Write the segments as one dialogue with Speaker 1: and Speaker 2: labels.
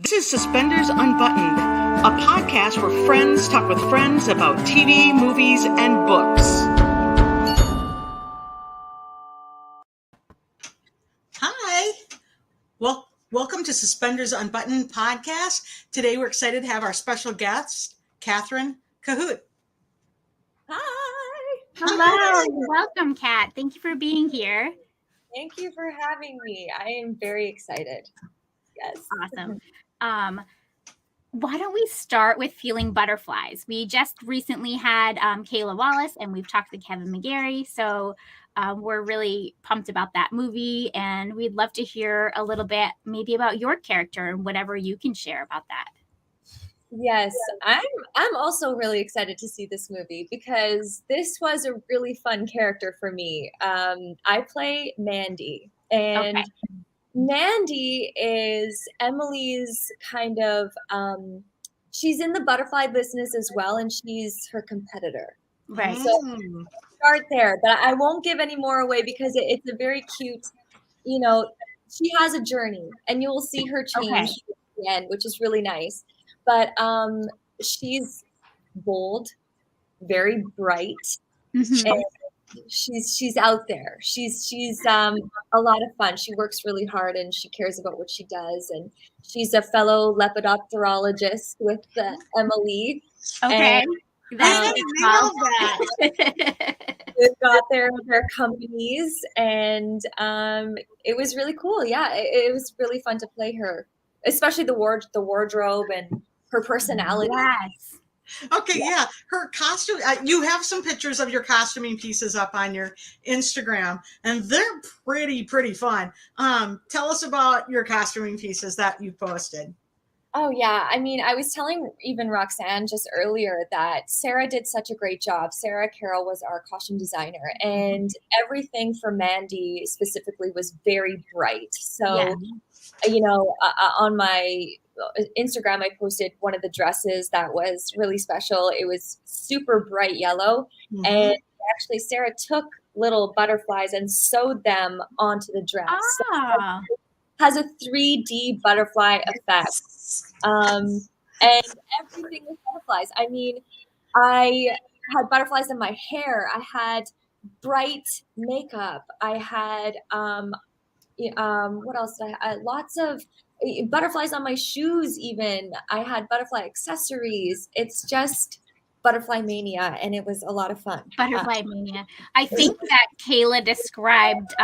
Speaker 1: This is Suspenders Unbuttoned, a podcast where friends talk with friends about TV, movies, and books. Hi. Welcome to Suspenders Unbuttoned podcast. Today we're excited to have our special guest, Kathryn Kohut.
Speaker 2: Hi.
Speaker 3: Hello. Welcome, Kat. Thank you for being here.
Speaker 2: Thank you for having me. I am very excited. Yes.
Speaker 3: Awesome. Why don't we start with Feeling Butterflies? We just recently had Kayla Wallace, and we've talked to Kevin McGarry. So we're really pumped about that movie, and we'd love to hear a little bit maybe about your character and whatever you can share about that.
Speaker 2: Yes, I'm also really excited to see this movie because this was a really fun character for me. I play Mandy, and Mandy is Emily's kind of, she's in the butterfly business as well, and she's her competitor.
Speaker 3: Right.
Speaker 2: So start there, but I won't give any more away because it's a very cute, she has a journey, and you will see her change at the end, which is really nice. But she's bold, very bright, and she's out there. She's a lot of fun. She works really hard and she cares about what she does. And she's a fellow lepidopterologist with Emily.
Speaker 3: Okay.
Speaker 1: I didn't know that.
Speaker 2: They've got their companies, and it was really cool. Yeah, it was really fun to play her, especially the wardrobe and her personality.
Speaker 3: Yes.
Speaker 1: Okay, yeah. Her costume, you have some pictures of your costuming pieces up on your Instagram, and they're pretty fun. Tell us about your costuming pieces that you posted.
Speaker 2: Oh, yeah. I mean, I was telling even Roxanne just earlier that Sarah did such a great job. Sarah Carroll was our costume designer, and everything for Mandy specifically was very bright. So, on my Instagram, I posted one of the dresses that was really special. It was super bright yellow. And actually Sarah took little butterflies and sewed them onto the dress. So it has a 3D butterfly effect. And everything with butterflies. I mean, I had butterflies in my hair. I had bright makeup. I had, what else did I had? Lots of butterflies on my shoes even. I had butterfly accessories. It's just butterfly mania, and it was a lot of fun.
Speaker 3: Butterfly mania. I think that Kayla described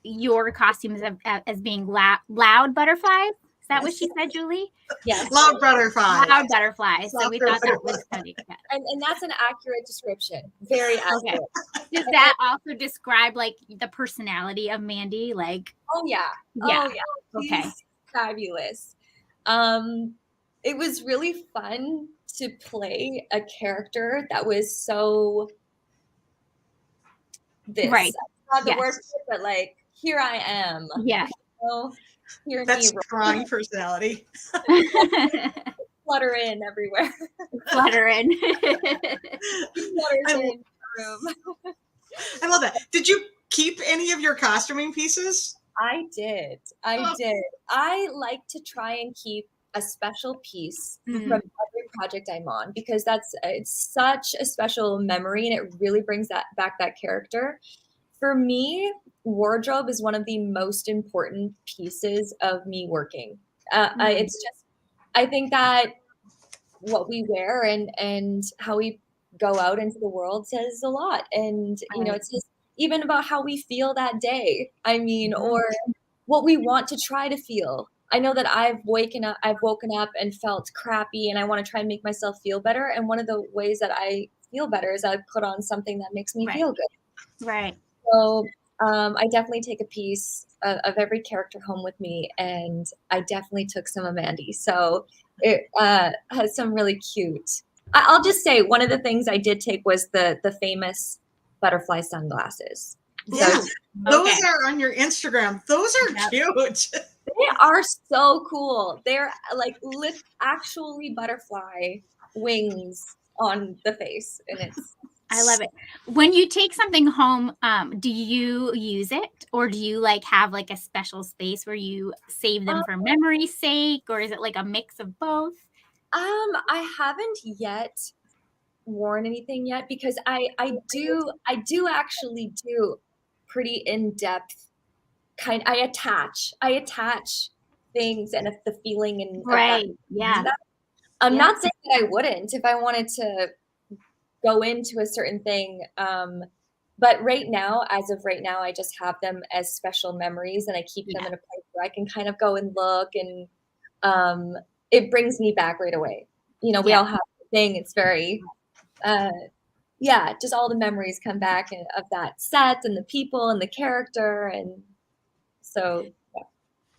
Speaker 3: your costumes as being loud butterflies. Is that what she said, Julie?
Speaker 2: Yes.
Speaker 1: Loud butterflies.
Speaker 3: Loud butterflies. So we thought that was funny. Yeah.
Speaker 2: And that's an accurate description. Very accurate.
Speaker 3: Okay. Does that also describe like the personality of Mandy? Like,
Speaker 2: oh yeah.
Speaker 3: Yeah.
Speaker 2: Oh yeah. She's fabulous. It was really fun to play a character that was so this.
Speaker 3: Right.
Speaker 2: Not the word, but like, here I am.
Speaker 3: Yeah.
Speaker 1: That's strong personality.
Speaker 2: Flutter in everywhere.
Speaker 3: Flutter in.
Speaker 2: Flutters in the room.
Speaker 1: I love that. Did you keep any of your costuming pieces?
Speaker 2: I did. I like to try and keep a special piece from every project I'm on because it's such a special memory, and it really brings back that character. For me, wardrobe is one of the most important pieces of me working. I think that what we wear and how we go out into the world says a lot. And, it's just even about how we feel that day. I mean, or what we want to try to feel. I know that I've woken up and felt crappy, and I want to try and make myself feel better. And one of the ways that I feel better is I put on something that makes me feel good.
Speaker 3: Right.
Speaker 2: So I definitely take a piece of every character home with me, and I definitely took some of Mandy. So it has some really cute. I'll just say one of the things I did take was the famous butterfly sunglasses.
Speaker 1: Yeah, those are on your Instagram. Those are cute.
Speaker 2: They are so cool. They're like actually butterfly wings on the face, and it's
Speaker 3: I love it. When you take something home, do you use it, or do you like have like a special space where you save them for memory's sake, or is it like a mix of both?
Speaker 2: I haven't yet worn anything yet because I do actually do pretty in-depth I attach things and the feeling and of that.
Speaker 3: Right. Yeah.
Speaker 2: I'm
Speaker 3: Yeah.
Speaker 2: not saying that I wouldn't if I wanted to go into a certain thing. But as of right now, I just have them as special memories and I keep them in a place where I can kind of go and look, and it brings me back right away. We all have a thing. It's very, just all the memories come back of that set and the people and the character. And so,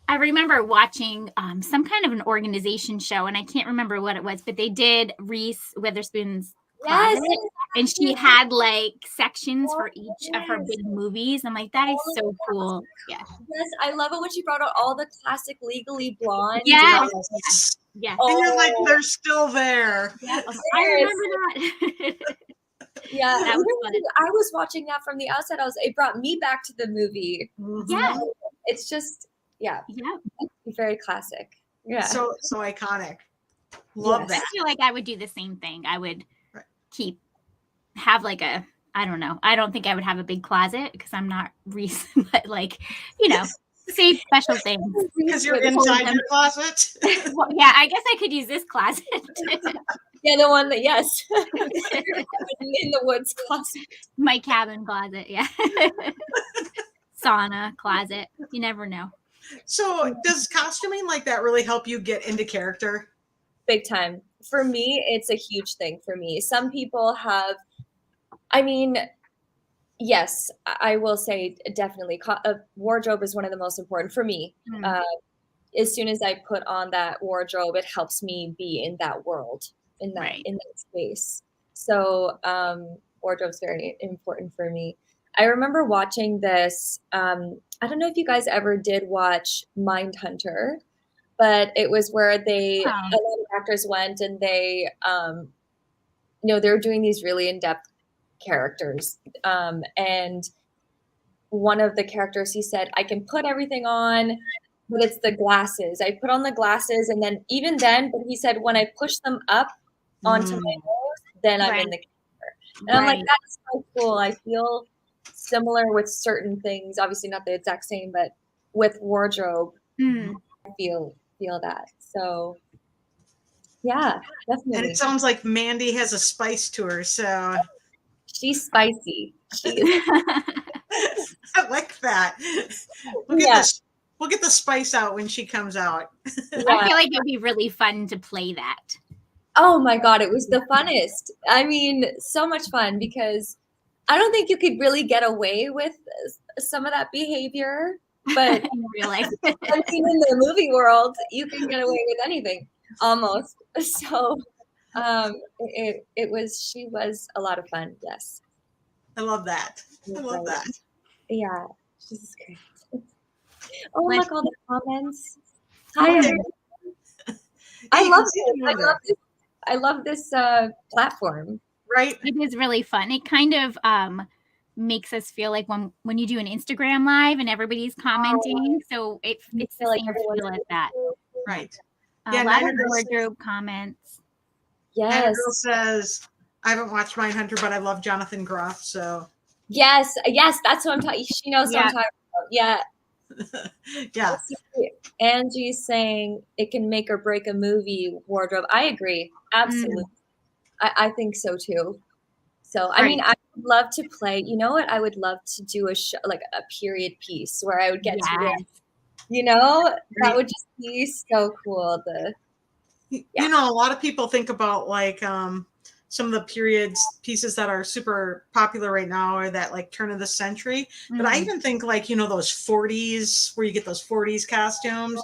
Speaker 3: I remember watching some kind of an organization show, and I can't remember what it was, but they did Reese Witherspoon's closet, and she had like sections for each of her big movies. I'm like, that is so cool. Yeah.
Speaker 2: Yes, I love it when she brought out all the classic Legally Blonde.
Speaker 3: Yes.
Speaker 1: Yeah. And you're like, they're still there.
Speaker 3: Yeah. I remember that.
Speaker 2: Yeah, that was fun. I was watching that from the outside. It brought me back to the movie.
Speaker 3: Yeah.
Speaker 2: It's just, very classic. Yeah.
Speaker 1: So iconic. Love that.
Speaker 3: I feel like I would do the same thing. I would have like I don't know. I don't think I would have a big closet because I'm not recent, but like, save special things.
Speaker 1: Because you're inside your closet?
Speaker 3: Well, yeah, I guess I could use this closet.
Speaker 2: Yeah, the one that, yes. In the woods closet.
Speaker 3: My cabin closet, yeah. Sauna closet. You never know.
Speaker 1: So does costuming like that really help you get into character?
Speaker 2: Big time. For me, it's a huge thing for me. Some people have, yes, I will say definitely. A wardrobe is one of the most important for me. As soon as I put on that wardrobe, it helps me be in that world, in that space. So wardrobe's very important for me. I remember watching this. I don't know if you guys ever did watch Mindhunter, but it was where a lot of actors went and they they were doing these really in-depth characters. And one of the characters, he said, I can put everything on, but it's the glasses. I put on the glasses, and then but he said, when I push them up onto my nose, then I'm in the character. And I'm like, that's so cool. I feel similar with certain things, obviously not the exact same, but with wardrobe, I feel that. So yeah, definitely.
Speaker 1: And it sounds like Mandy has a spice to her, so
Speaker 2: she's spicy.
Speaker 1: I like that. We'll get the spice out when she comes out.
Speaker 3: I feel like it'd be really fun to play that.
Speaker 2: Oh my God, it was the funnest. So much fun, because I don't think you could really get away with some of that behavior, but
Speaker 3: in real life.
Speaker 2: in the movie world, you can get away with anything almost. So she was a lot of fun. Yes.
Speaker 1: I love that. I love that.
Speaker 2: Yeah. She's great. Oh, look, all the comments. Hi, everyone. I love this platform.
Speaker 1: Right?
Speaker 3: It is really fun. It kind of makes us feel like when you do an Instagram live and everybody's commenting. So it's the same feel as that.
Speaker 1: Right.
Speaker 3: A lot of wardrobe comments.
Speaker 2: Yes.
Speaker 1: Girl says, I haven't watched Mindhunter, but I love Jonathan Groff. So
Speaker 2: yes, that's what I'm talking. She knows what I'm talking about. Yeah.
Speaker 1: Yeah.
Speaker 2: Angie's saying it can make or break a movie wardrobe. I agree. Absolutely. I think so too. So, I mean, I would love to play, you know what? I would love to do a show, like a period piece where I would get to, that would just be so cool.
Speaker 1: A lot of people think about like some of the periods pieces that are super popular right now are that like turn of the century. But I even think like, those 40s where you get those 40s costumes,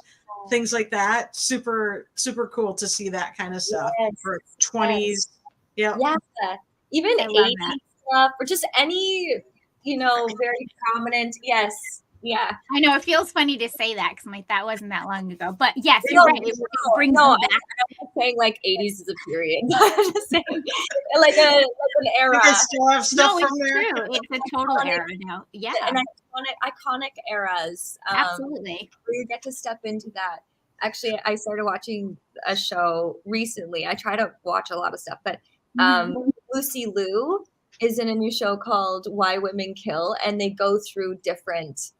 Speaker 1: things like that. Super, super cool to see that kind of stuff. Or 20s. Yeah.
Speaker 2: Even 80s stuff, or just any, very prominent. Yes. Yeah.
Speaker 3: I know it feels funny to say that because I'm like, that wasn't that long ago. But yes,
Speaker 2: No,
Speaker 3: you're right. It brings
Speaker 2: no,
Speaker 3: me back.
Speaker 2: I'm not saying like 80s is a period. I'm just saying like an era.
Speaker 1: You guys still have stuff
Speaker 3: No,
Speaker 1: from
Speaker 3: it's
Speaker 1: there?
Speaker 3: true. It's a total era now. Yeah,
Speaker 2: And iconic eras.
Speaker 3: absolutely.
Speaker 2: Where you get to step into that. Actually, I started watching a show recently. I try to watch a lot of stuff, but Lucy Liu is in a new show called Why Women Kill, and they go through different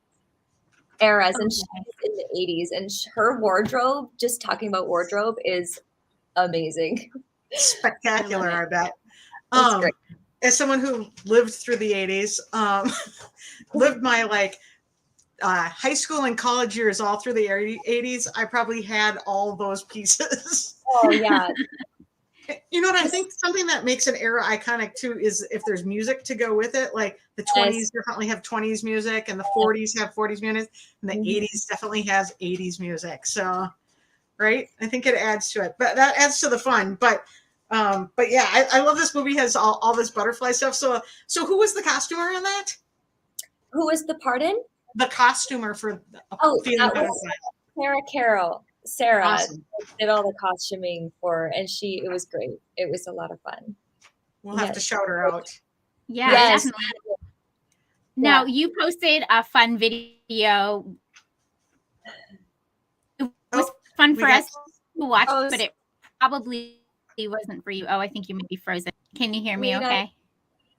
Speaker 2: eras, and she's in the 80s, and her wardrobe, just talking about wardrobe, is amazing.
Speaker 1: Spectacular, I bet.
Speaker 2: It's great.
Speaker 1: As someone who lived through the 80s, lived my high school and college years all through the 80s, I probably had all those pieces.
Speaker 2: Oh, yeah.
Speaker 1: You know what I think? Something that makes an era iconic too is if there's music to go with it. Like the 20s definitely have 20s music, and the 40s have 40s music, and the 80s definitely has 80s music. So, right? I think it adds to it, but that adds to the fun. But yeah, I love this movie. Has all this butterfly stuff. So who was the costumer on that?
Speaker 2: Who was the pardon?
Speaker 1: The costumer for Feeling Butterfly.
Speaker 2: Sarah Carroll. Sarah
Speaker 1: Awesome.
Speaker 2: did all the costuming it was great. It was a lot of fun.
Speaker 1: We'll have to shout her out.
Speaker 3: Yeah,
Speaker 2: yes.
Speaker 3: definitely. Now, you posted a fun video. It was fun for us to watch, but it probably wasn't for you. Oh, I think you may be frozen. Can you hear me okay?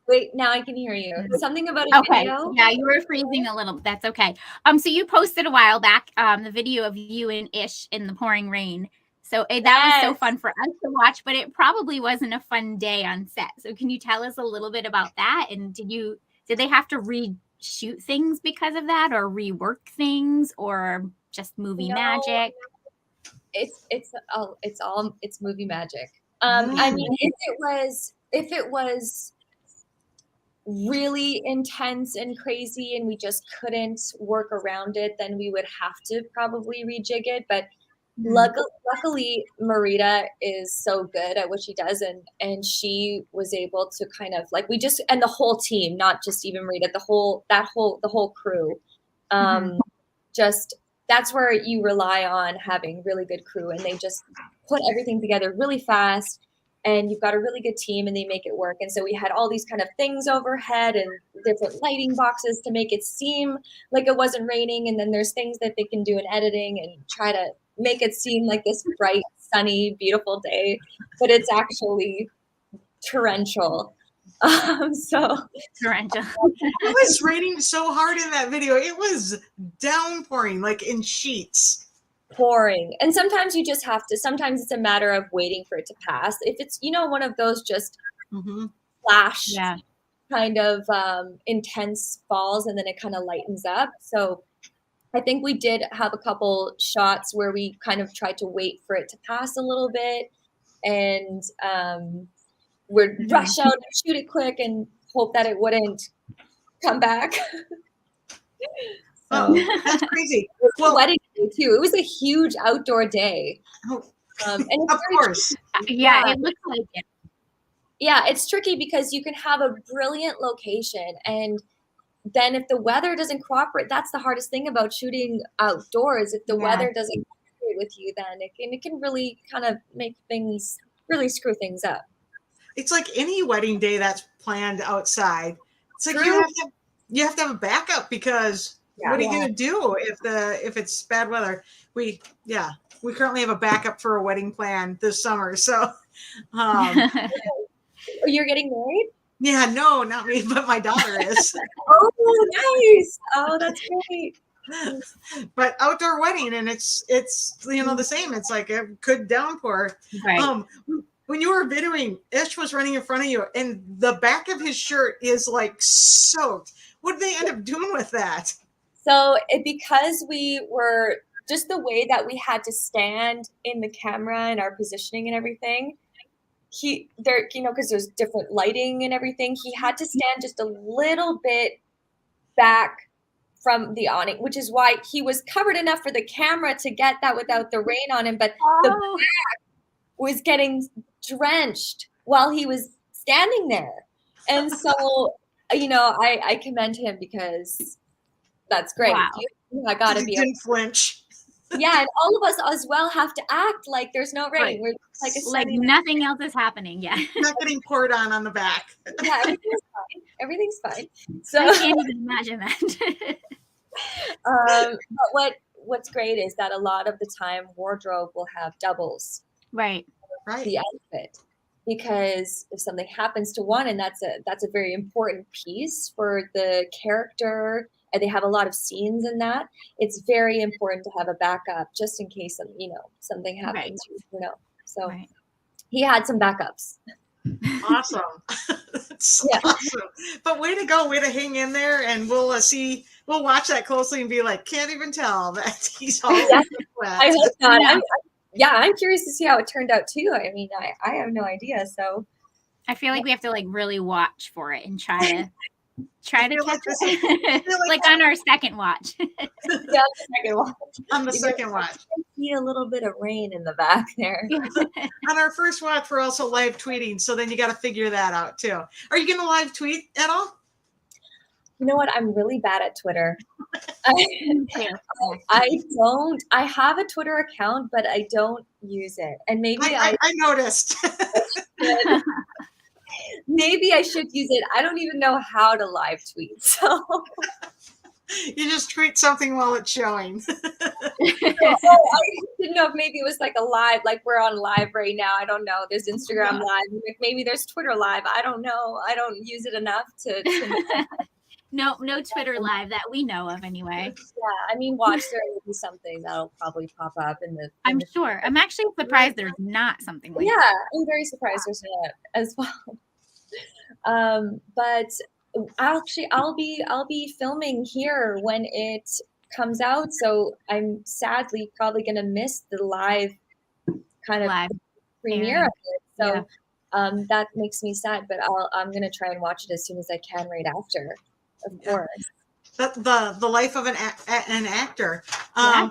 Speaker 2: Wait, now I can hear you. Something about a video?
Speaker 3: Yeah, you were freezing a little. That's okay. So you posted a while back the video of you and Ish in the pouring rain. So that was so fun for us to watch, but it probably wasn't a fun day on set. So can you tell us a little bit about that? And did they have to reshoot things because of that, or rework things, or just movie magic?
Speaker 2: It's movie magic. I mean, if it was really intense and crazy and we just couldn't work around it, then we would have to probably rejig it. But luckily Marita is so good at what she does, and she was able to kind of and the whole team, not just even Marita, the whole crew, just that's where you rely on having really good crew, and they just put everything together really fast. And you've got a really good team, and they make it work. And so we had all these kind of things overhead and different lighting boxes to make it seem like it wasn't raining. And then there's things that they can do in editing and try to make it seem like this bright, sunny, beautiful day. But it's actually torrential. Torrential.
Speaker 1: It was raining so hard in that video. It was downpouring, like in sheets.
Speaker 2: Pouring. And sometimes you just have to, sometimes it's a matter of waiting for it to pass. If it's, one of those just flash kind of intense falls, and then it kind of lightens up. So I think we did have a couple shots where we kind of tried to wait for it to pass a little bit, and would rush out and shoot it quick and hope that it wouldn't come back.
Speaker 1: Oh, that's crazy.
Speaker 2: Well, wedding day too. It was a huge outdoor day.
Speaker 1: And of course.
Speaker 3: Yeah, it looks like it.
Speaker 2: Yeah, it's tricky because you can have a brilliant location, and then if the weather doesn't cooperate, that's the hardest thing about shooting outdoors. If the weather doesn't cooperate with you, then it can really kind of make things, really screw things up.
Speaker 1: It's like any wedding day that's planned outside. It's like you have to have a backup, because what are you going to do if it's bad weather? We currently have a backup for a wedding plan this summer. So,
Speaker 2: you're getting married?
Speaker 1: Yeah, no, not me, but my daughter is.
Speaker 2: Oh, nice! Oh, that's great.
Speaker 1: But outdoor wedding, and it's the same. It's like it could downpour.
Speaker 3: Right.
Speaker 1: When you were videoing, Ish was running in front of you, and the back of his shirt is like soaked. What did they end up doing with that?
Speaker 2: So because we were just the way that we had to stand in the camera and our positioning and everything, because there's different lighting and everything, he had to stand just a little bit back from the awning, which is why he was covered enough for the camera to get that without the rain on him. But the back was getting drenched while he was standing there. And so, I commend him, because That's great.
Speaker 3: Wow.
Speaker 2: I gotta
Speaker 1: You
Speaker 2: be.
Speaker 1: didn't flinch.
Speaker 2: Yeah, and all of us as well have to act like there's no rain.
Speaker 3: Right.
Speaker 2: We're just like a
Speaker 3: Like
Speaker 2: sunny.
Speaker 3: nothing else is happening. Yeah.
Speaker 1: Not getting poured on the back.
Speaker 2: Yeah, everything's fine. Everything's fine. So,
Speaker 3: I can't even imagine that.
Speaker 2: but what's great is that a lot of the time wardrobe will have doubles
Speaker 3: Right.
Speaker 1: Right.
Speaker 2: the outfit, because if something happens to one, and that's a very important piece for the character, and they have a lot of scenes in that, it's very important to have a backup just in case something happens.
Speaker 3: Right.
Speaker 2: You know, so
Speaker 3: Right.
Speaker 2: he had some backups.
Speaker 1: Awesome. That's
Speaker 2: Yeah.
Speaker 1: awesome. But way to go, way to hang in there, and we'll watch that closely and be like, can't even tell that he's all
Speaker 2: Yeah.
Speaker 1: wet.
Speaker 2: I hope not.
Speaker 3: Yeah.
Speaker 2: I'm curious to see how it turned out too. I mean, I have no idea. So
Speaker 3: I feel like we have to like really watch for it and try to
Speaker 1: feel like
Speaker 3: catch
Speaker 1: this
Speaker 3: it.
Speaker 1: feel
Speaker 3: Like on our second watch.
Speaker 2: yeah, second watch.
Speaker 1: on the second watch.
Speaker 2: I see a little bit of rain in the back there.
Speaker 1: On our first watch, we're also live tweeting, so then you got to figure that out too. Are you going to live tweet at all?
Speaker 2: You know what? I'm really bad at Twitter. I don't. I have a Twitter account, but I don't use it. And maybe
Speaker 1: I noticed.
Speaker 2: maybe I should use it. I don't even know how to live tweet. So
Speaker 1: You just tweet something while it's showing.
Speaker 2: I didn't know if maybe it was like a live, like we're on live right now. I don't know. There's Instagram live. Maybe there's Twitter live. I don't know. I don't use it enough to
Speaker 3: No Twitter live that we know of anyway.
Speaker 2: Yeah, I mean, watch, there will be something that'll probably pop up in the.
Speaker 3: I'm sure. I'm actually surprised there's not something like
Speaker 2: Yeah,
Speaker 3: that.
Speaker 2: I'm very surprised there's not as well. But actually, I'll be filming here when it comes out, so I'm sadly probably gonna miss the live kind of
Speaker 3: Live
Speaker 2: premiere
Speaker 3: airing.
Speaker 2: of it. So that makes me sad, but I'm gonna try and watch it as soon as I can right after. Of course.
Speaker 1: The life of an actor. I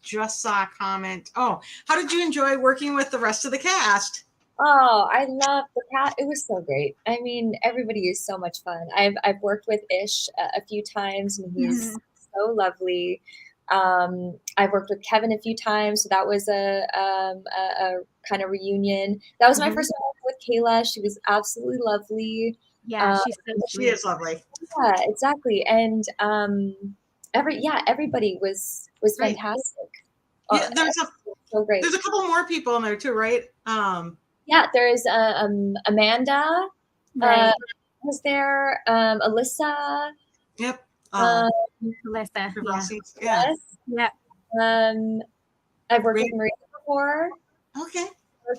Speaker 1: just saw a comment. Oh, how did you enjoy working with the rest of the cast?
Speaker 2: Oh, I love the cast. It was so great. I mean, everybody is so much fun. I've worked with Ish a few times, and he's so lovely. I've worked with Kevin a few times, so that was a kind of reunion. That was my first time with Kayla. She was absolutely lovely.
Speaker 3: Yeah, she's so sweet.
Speaker 1: She is lovely.
Speaker 2: Yeah, exactly. And everybody was fantastic.
Speaker 1: Yeah,
Speaker 2: so great.
Speaker 1: There's a couple more people in there too, right?
Speaker 2: Yeah, there's Amanda.
Speaker 3: Right.
Speaker 2: Was there Alyssa?
Speaker 1: Yep.
Speaker 3: Alyssa.
Speaker 1: Yeah.
Speaker 3: Yep.
Speaker 2: I've worked with Maria before.
Speaker 1: Okay.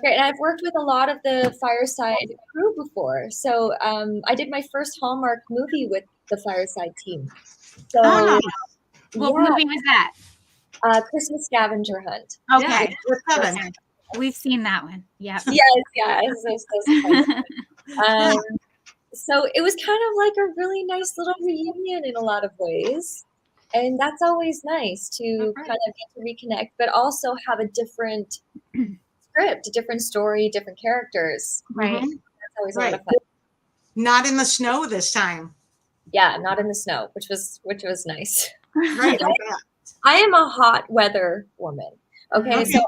Speaker 2: Great. And I've worked with a lot of the Fireside crew before. So I did my first Hallmark movie with the Fireside team. So
Speaker 3: what movie was that?
Speaker 2: Christmas Scavenger Hunt.
Speaker 3: Okay.
Speaker 1: With Kevin.
Speaker 3: We've seen that one. Yeah.
Speaker 2: Yes. So it was kind of like a really nice little reunion in a lot of ways. And that's always nice to kind of get to reconnect, but also have a different script, a different story, different characters.
Speaker 3: Right.
Speaker 2: That's always a lot of fun.
Speaker 1: Not in the snow this time.
Speaker 2: Yeah, not in the snow, which was nice.
Speaker 1: Right.
Speaker 2: I am a hot weather woman. Okay. So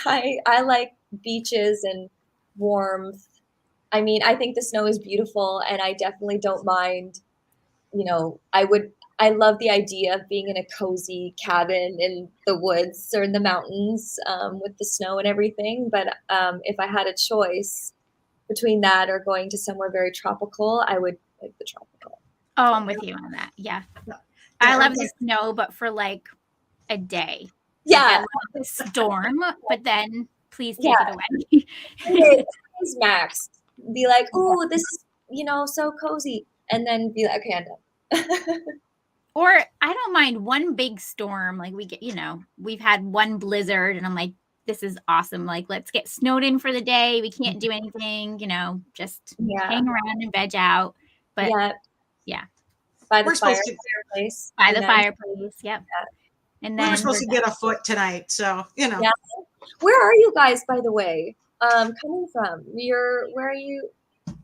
Speaker 2: I like beaches and warmth. I mean, I think the snow is beautiful, and I definitely don't mind. I love the idea of being in a cozy cabin in the woods or in the mountains with the snow and everything. But if I had a choice between that or going to somewhere very tropical, I would pick the tropical.
Speaker 3: Oh, I'm with you on that. Yeah. I love the snow, but for like a day.
Speaker 2: Yeah.
Speaker 3: Like, I love the storm, but then please take it away.
Speaker 2: It's max. Be like, oh, this is, so cozy. And then be like, okay, I'm done.
Speaker 3: Or I don't mind one big storm. Like we've had one blizzard and I'm like, this is awesome. Like, let's get snowed in for the day. We can't do anything, just hang around and veg out. But
Speaker 2: by the fireplace.
Speaker 3: By the fireplace. Yep.
Speaker 2: Yeah.
Speaker 3: And then
Speaker 1: we're supposed to get a foot tonight. So,
Speaker 2: Yeah. Where are you guys, by the way? Coming from? Where are you?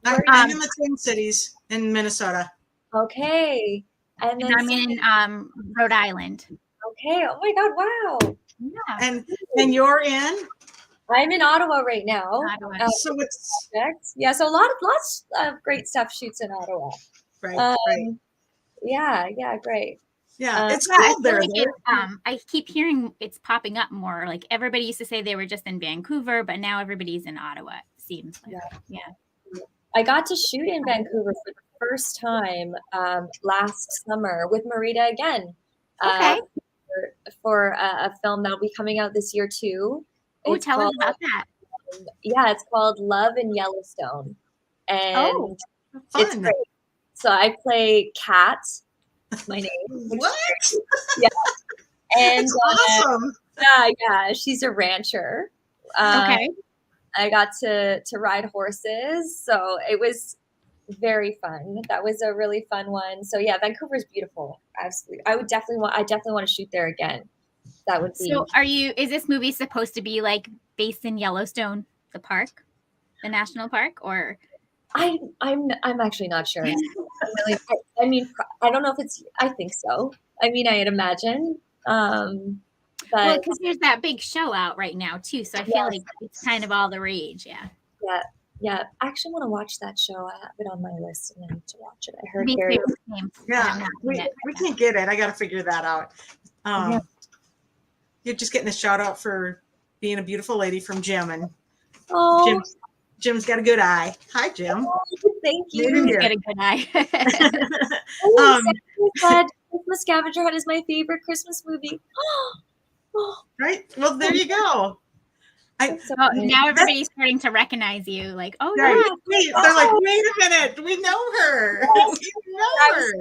Speaker 1: I'm in the Twin Cities in Minnesota.
Speaker 2: Okay. And
Speaker 3: And
Speaker 2: then,
Speaker 3: I'm in Rhode Island.
Speaker 2: okay. Oh my God. Wow.
Speaker 3: Yeah.
Speaker 1: And you're in?
Speaker 2: I'm in Ottawa right now.
Speaker 3: Ottawa.
Speaker 1: So it's
Speaker 2: Yeah. So lots of great stuff shoots in Ottawa.
Speaker 1: right.
Speaker 2: Yeah. Yeah. Great.
Speaker 1: Yeah, it's
Speaker 3: Yeah, I
Speaker 1: cold
Speaker 3: feel
Speaker 1: there.
Speaker 3: like I keep hearing it's popping up more. Like everybody used to say they were just in Vancouver, but now everybody's in Ottawa. It seems like. Yeah.
Speaker 2: I got to shoot in Vancouver for the first time last summer with Marita again.
Speaker 3: Okay.
Speaker 2: For a film that'll be coming out this year too.
Speaker 3: Oh, tell us about that.
Speaker 2: Yeah, it's called Love in Yellowstone, and it's
Speaker 1: Fun.
Speaker 2: great. So I play Kat. That's my name.
Speaker 1: What?
Speaker 2: Yeah, and
Speaker 1: It's awesome.
Speaker 2: yeah, she's a rancher.
Speaker 3: Okay.
Speaker 2: I got to ride horses, so it was very fun. That was a really fun one. So yeah, Vancouver is beautiful. Absolutely, I definitely want to shoot there again. That would be.
Speaker 3: So is this movie supposed to be like based in Yellowstone, the park, the national park, or?
Speaker 2: I'm actually not sure. Really, I mean, I don't know if it's. I think so. I mean, I'd imagine. But
Speaker 3: because there's that big show out right now too, so I feel like it's kind of all the rage. Yeah.
Speaker 2: Yeah. I actually want to watch that show. I have it on my list, and I need to watch it. I heard
Speaker 3: Me
Speaker 2: very.
Speaker 3: too.
Speaker 1: Yeah, we can't get it. I got to figure that out. You're just getting a shout out for being a beautiful lady from Jim, and Jim's got a good eye. Hi, Jim.
Speaker 2: Thank you.
Speaker 3: Jim's got a good eye.
Speaker 2: Christmas Scavenger Hunt is my favorite Christmas movie.
Speaker 1: Right. Well, there you go.
Speaker 3: Now everybody's starting to recognize you. Like, oh
Speaker 1: right.
Speaker 3: yeah.
Speaker 1: They're like, wait a minute, we know her. We know her.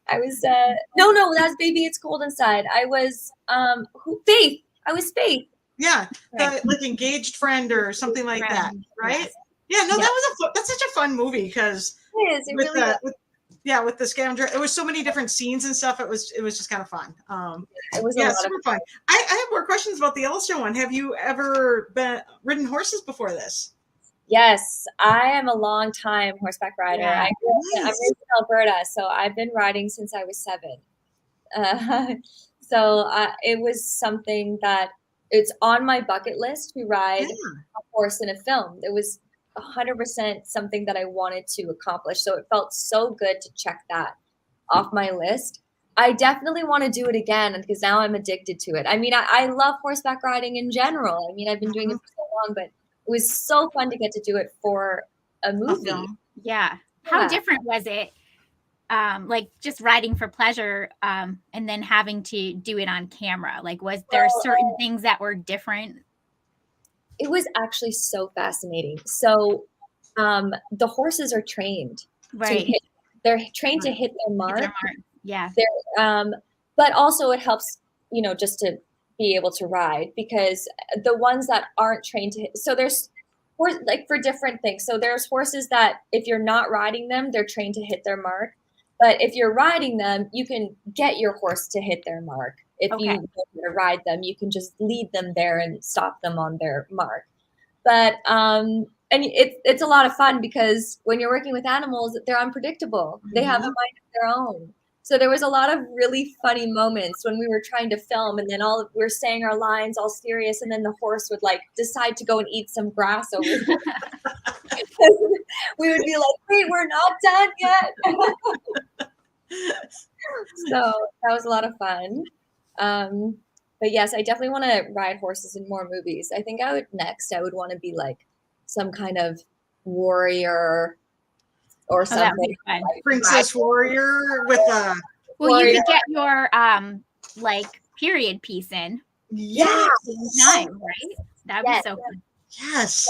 Speaker 2: I was no, that's Baby It's Cold Inside. I was Faith. I was Faith.
Speaker 1: Yeah, like engaged friend or something like that, right? Yes. Yeah, no, that's such a fun movie because with the scavenger, it was so many different scenes and stuff. It was just kind of fun. It was super fun. I have more questions about the Yellowstone one. Have you ever ridden horses before this?
Speaker 2: Yes, I am a long time horseback rider.
Speaker 3: Yeah.
Speaker 2: I'm in Alberta, so I've been riding since I was 7. So it was something that it's on my bucket list to ride a horse in a film. It was 100% something that I wanted to accomplish. So it felt so good to check that off my list. I definitely want to do it again because now I'm addicted to it. I mean, I love horseback riding in general. I mean, I've been doing it for so long, but it was so fun to get to do it for a movie.
Speaker 3: Yeah. How different was it? Like just riding for pleasure and then having to do it on camera? Like, was there certain things that were different?
Speaker 2: It was actually so fascinating. So the horses are trained.
Speaker 3: Right.
Speaker 2: They're trained to hit their mark.
Speaker 3: Yeah.
Speaker 2: But also it helps, just to be able to ride because the ones that aren't trained to hit, so there's like for different things. So there's horses that if you're not riding them, they're trained to hit their mark. But if you're riding them, you can get your horse to hit their mark. If you want to ride them, you can just lead them there and stop them on their mark. But and it's a lot of fun because when you're working with animals, they're unpredictable. They have a mind of their own. So there was a lot of really funny moments when we were trying to film, and then we're saying our lines all serious, and then the horse would like decide to go and eat some grass over here. We would be like, "Wait, we're not done yet." So that was a lot of fun. But yes, I definitely want to ride horses in more movies. I think I would want to be like some kind of warrior or something.
Speaker 1: Like princess warrior with a.
Speaker 3: Well, you could get your like period piece in.
Speaker 1: Yeah.
Speaker 3: Time, right? That'd be so fun.
Speaker 1: Yes.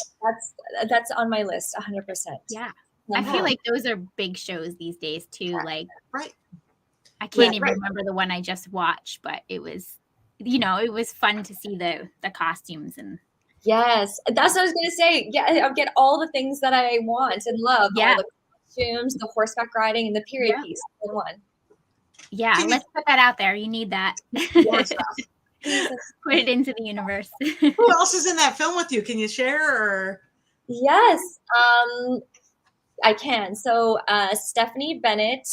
Speaker 2: That's on my list, 100%.
Speaker 3: Yeah. I feel like those are big shows these days too. Like,
Speaker 1: right.
Speaker 3: I can't even remember the one I just watched, but it was, it was fun to see the costumes and.
Speaker 2: Yes, that's what I was going to say. Yeah, I'll get all the things that I want and love. Yeah. All the costumes, the horseback riding, and the period piece in one.
Speaker 3: Yeah, let's put that out there. You need that. Put it into the universe.
Speaker 1: Who else is in that film with you? Can you share? Or?
Speaker 2: Yes. I can. So Stephanie Bennett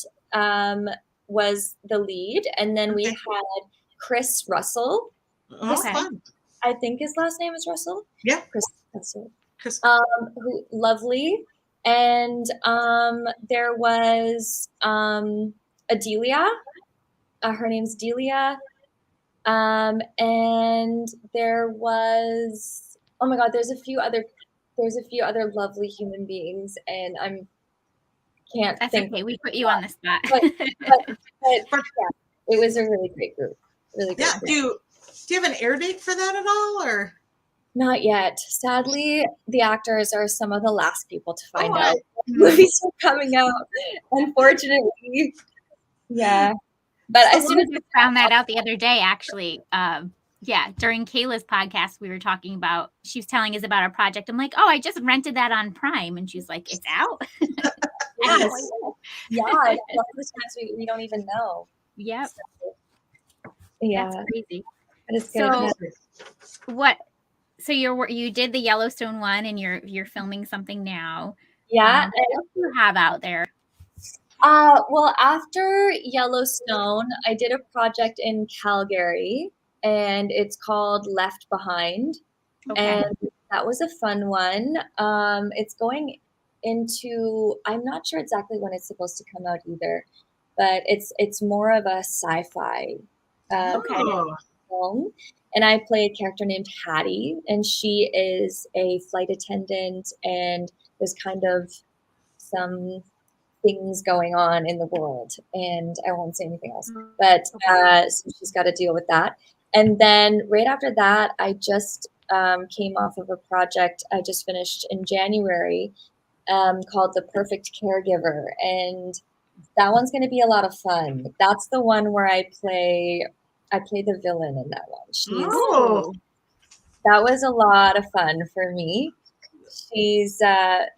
Speaker 2: was the lead, and then we
Speaker 1: Okay.
Speaker 2: had Chris Russell.
Speaker 1: Oh, fun.
Speaker 2: I think his last name is Russell.
Speaker 1: Yeah.
Speaker 2: Chris Russell.
Speaker 1: Chris.
Speaker 2: Who lovely. And there was Adelia. Her name's Delia. And there was, oh my God, there's a few other lovely human beings, and
Speaker 3: That's
Speaker 2: think.
Speaker 3: okay. We put you on the spot.
Speaker 2: But yeah, it was a really great group. Really great.
Speaker 1: Yeah.
Speaker 2: Group.
Speaker 1: Do you have an air date for that at all, or?
Speaker 2: Not yet. Sadly, the actors are some of the last people to find out. Movies are coming out, unfortunately. Yeah. But as soon as
Speaker 3: we found that out the other day, actually, during Kayla's podcast, we were talking about, she was telling us about our project. I'm like, oh, I just rented that on Prime. And she's like, it's out?
Speaker 2: Yes. Yeah. A lot of times we don't even know.
Speaker 3: Yep.
Speaker 2: So, yeah.
Speaker 3: That's crazy.
Speaker 2: But it's good.
Speaker 3: So you did the Yellowstone one, and you're filming something now.
Speaker 2: Yeah.
Speaker 3: What else do you have out there?
Speaker 2: Well, after Yellowstone, I did a project in Calgary, and it's called Left Behind. Okay. And that was a fun one. It's going into, I'm not sure exactly when it's supposed to come out either, but it's more of a sci-fi film. And I play a character named Hattie, and she is a flight attendant, and there's kind of some things going on in the world, and I won't say anything else, but so she's got to deal with that. And then right after that, I just came off of a project I just finished in January called The Perfect Caregiver, and that one's going to be a lot of fun. That's the one where I play the villain in that one. That was a lot of fun for me. She's a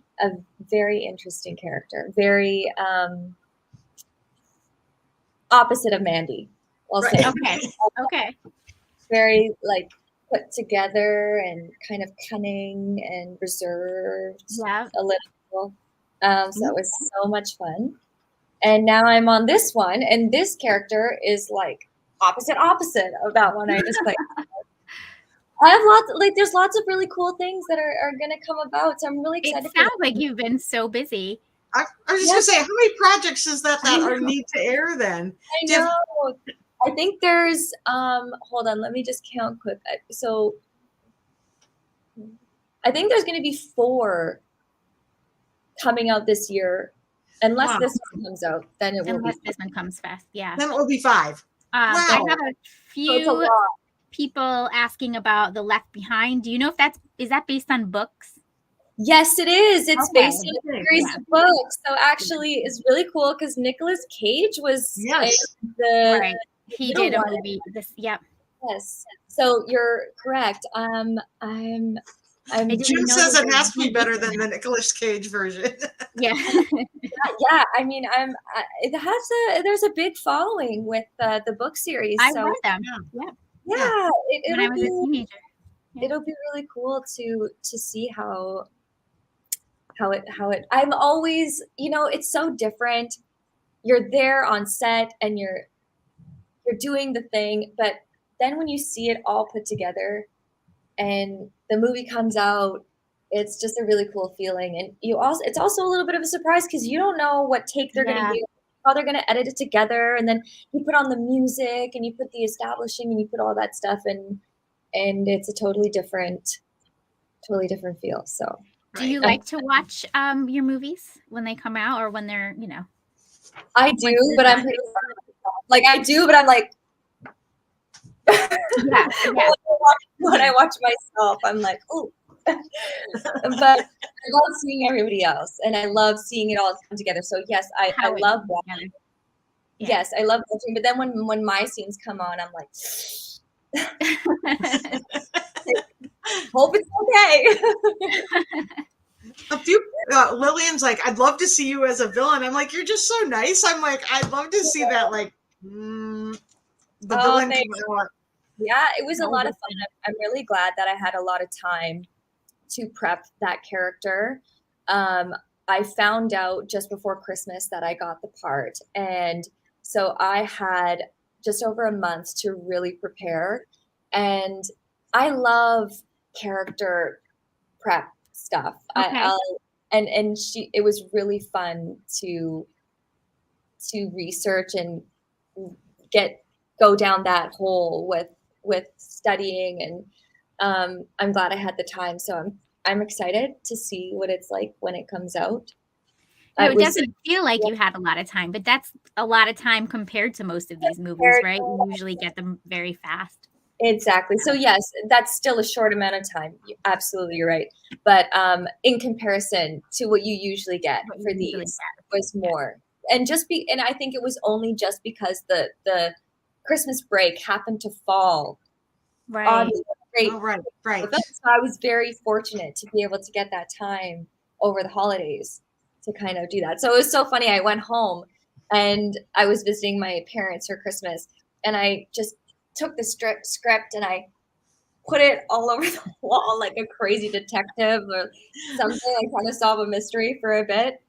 Speaker 2: very interesting character, very opposite of Mandy. I'll say.
Speaker 3: Okay.
Speaker 2: Very like put together and kind of cunning and reserved. Yeah. A little. So it was so much fun. And now I'm on this one, and this character is like opposite of that one I just played. I have there's lots of really cool things that are going to come about. So I'm really excited.
Speaker 3: It sounds like you've been so busy.
Speaker 1: I was just going to say, how many projects is that are need to air then?
Speaker 2: I know. I think there's, hold on, let me just count quick. So I think there's going to be 4 coming out this year. Unless this one comes out, then it will.
Speaker 3: Unless this one comes fast, yeah.
Speaker 1: Then it will be 5.
Speaker 3: I have a few people asking about the Left Behind. Do you know if is that based on books?
Speaker 2: Yes, it is. It's based on a series of books. So actually, it's really cool because Nicolas Cage was
Speaker 3: He did a movie.
Speaker 2: Yes. So you're correct.
Speaker 1: Jim says it has to be better than the Nicolas Cage version.
Speaker 2: Yeah. I mean, there's a big following with the book series.
Speaker 3: I read them.
Speaker 2: Yeah.
Speaker 3: When I was a teenager. Yeah.
Speaker 2: It'll be really cool to see how it. I'm always, it's so different. You're there on set and you're doing the thing, but then when you see it all put together and the movie comes out, it's just a really cool feeling. And it's also a little bit of a surprise because you don't know what take they're going to do, how they're going to edit it together. And then you put on the music and you put the establishing and you put all that stuff and it's a totally different feel. So
Speaker 3: do you like to watch your movies when they come out or when they're,
Speaker 2: I do, but I'm pretty but I'm like, when I watch myself, I'm like, oh, but I love seeing everybody else, and I love seeing it all come together. So yes, I love watching. Yeah. Yes, I love watching. But then when my scenes come on, I'm like, hope it's okay.
Speaker 1: Lillian's like, I'd love to see you as a villain. I'm like, you're just so nice. I'm like, I'd love to see that. Like, the villain.
Speaker 2: Yeah, it was a lot of fun. I'm really glad that I had a lot of time to prep that character. I found out just before Christmas that I got the part. And so I had just over a month to really prepare. And I love character prep stuff.
Speaker 3: Okay.
Speaker 2: It was really fun to research and go down that hole with studying, and I'm glad I had the time. So I'm excited to see what it's like when it comes out.
Speaker 3: It doesn't feel like you had a lot of time, but that's a lot of time compared to most of these movies, right? You usually get them very fast.
Speaker 2: Exactly. So yes, that's still a short amount of time. Absolutely, you're right. But in comparison to what you usually get for these, was more. And I think it was only just because the Christmas break happened to fall on
Speaker 1: right.
Speaker 2: So I was very fortunate to be able to get that time over the holidays to kind of do that. So it was so funny. I went home and I was visiting my parents for Christmas, and I just took the script and I put it all over the wall like a crazy detective or something. I kind of solve a mystery for a bit,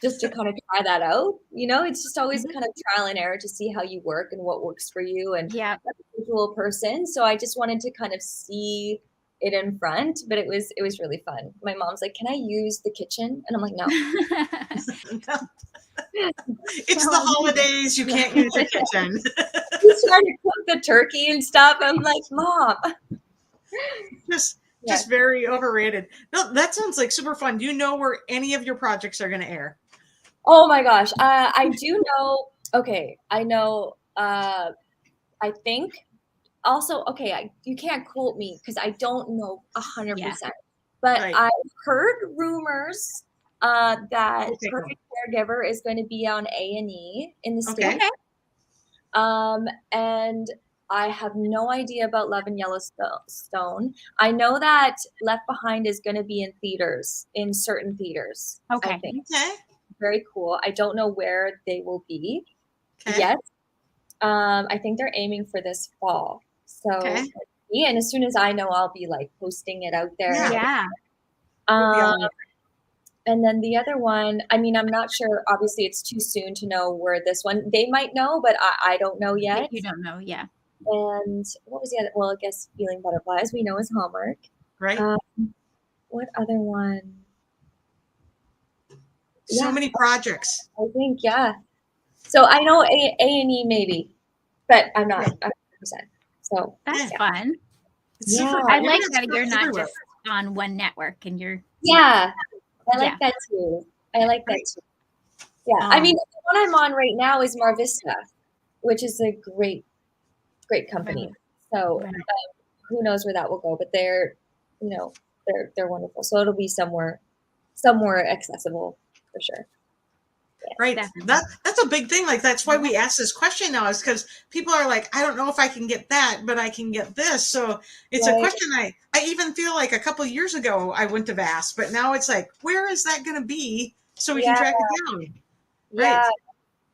Speaker 2: just to kind of try that out. It's just always kind of trial and error to see how you work and what works for you. And I'm a visual person, so I just wanted to kind of see it in front. But it was really fun. My mom's like, "Can I use the kitchen?" And I'm like, "No."
Speaker 1: It's the holidays. You can't use your kitchen.
Speaker 2: He's trying to cook the turkey and stuff. I'm like, "Mom."
Speaker 1: Just very overrated. No, that sounds like super fun. Do you know where any of your projects are going to air?
Speaker 2: Oh my gosh. I do know. Okay. I know. I think also, okay, you can't quote me because I don't know 100%, but I've heard rumors that Perfect Caregiver is going to be on A&E in the States. And I have no idea about Love in Yellowstone. I know that Left Behind is going to be in theaters, in certain theaters.
Speaker 3: Okay.
Speaker 2: I think. Very cool. I don't know where they will be yet. I think they're aiming for this fall. So, and as soon as I know, I'll be like posting it out there.
Speaker 3: Yeah.
Speaker 2: And then the other one, I mean, I'm not sure. Obviously, it's too soon to know where this one. They might know, but I don't know yet.
Speaker 3: You don't know, yeah.
Speaker 2: And what was the other? Well, I guess Feeling Butterflies, we know is Hallmark.
Speaker 1: Right.
Speaker 2: What other one?
Speaker 1: So many projects.
Speaker 2: I think, So I know A&E maybe, but I'm not 100%. So
Speaker 3: that's fun.
Speaker 1: Yeah.
Speaker 3: I like that you're not just on one network and you're.
Speaker 2: Yeah. I like that too. Yeah. I mean, the one I'm on right now is Mar Vista, which is a great company. So who knows where that will go, but they're wonderful. So it'll be somewhere accessible for sure.
Speaker 1: Right. That's a big thing. Like, that's why we ask this question now, is because people are like, I don't know if I can get that, but I can get this. So it's a question I even feel like a couple of years ago I wouldn't have asked, but now it's like, where is that going to be so we can track it down? Right.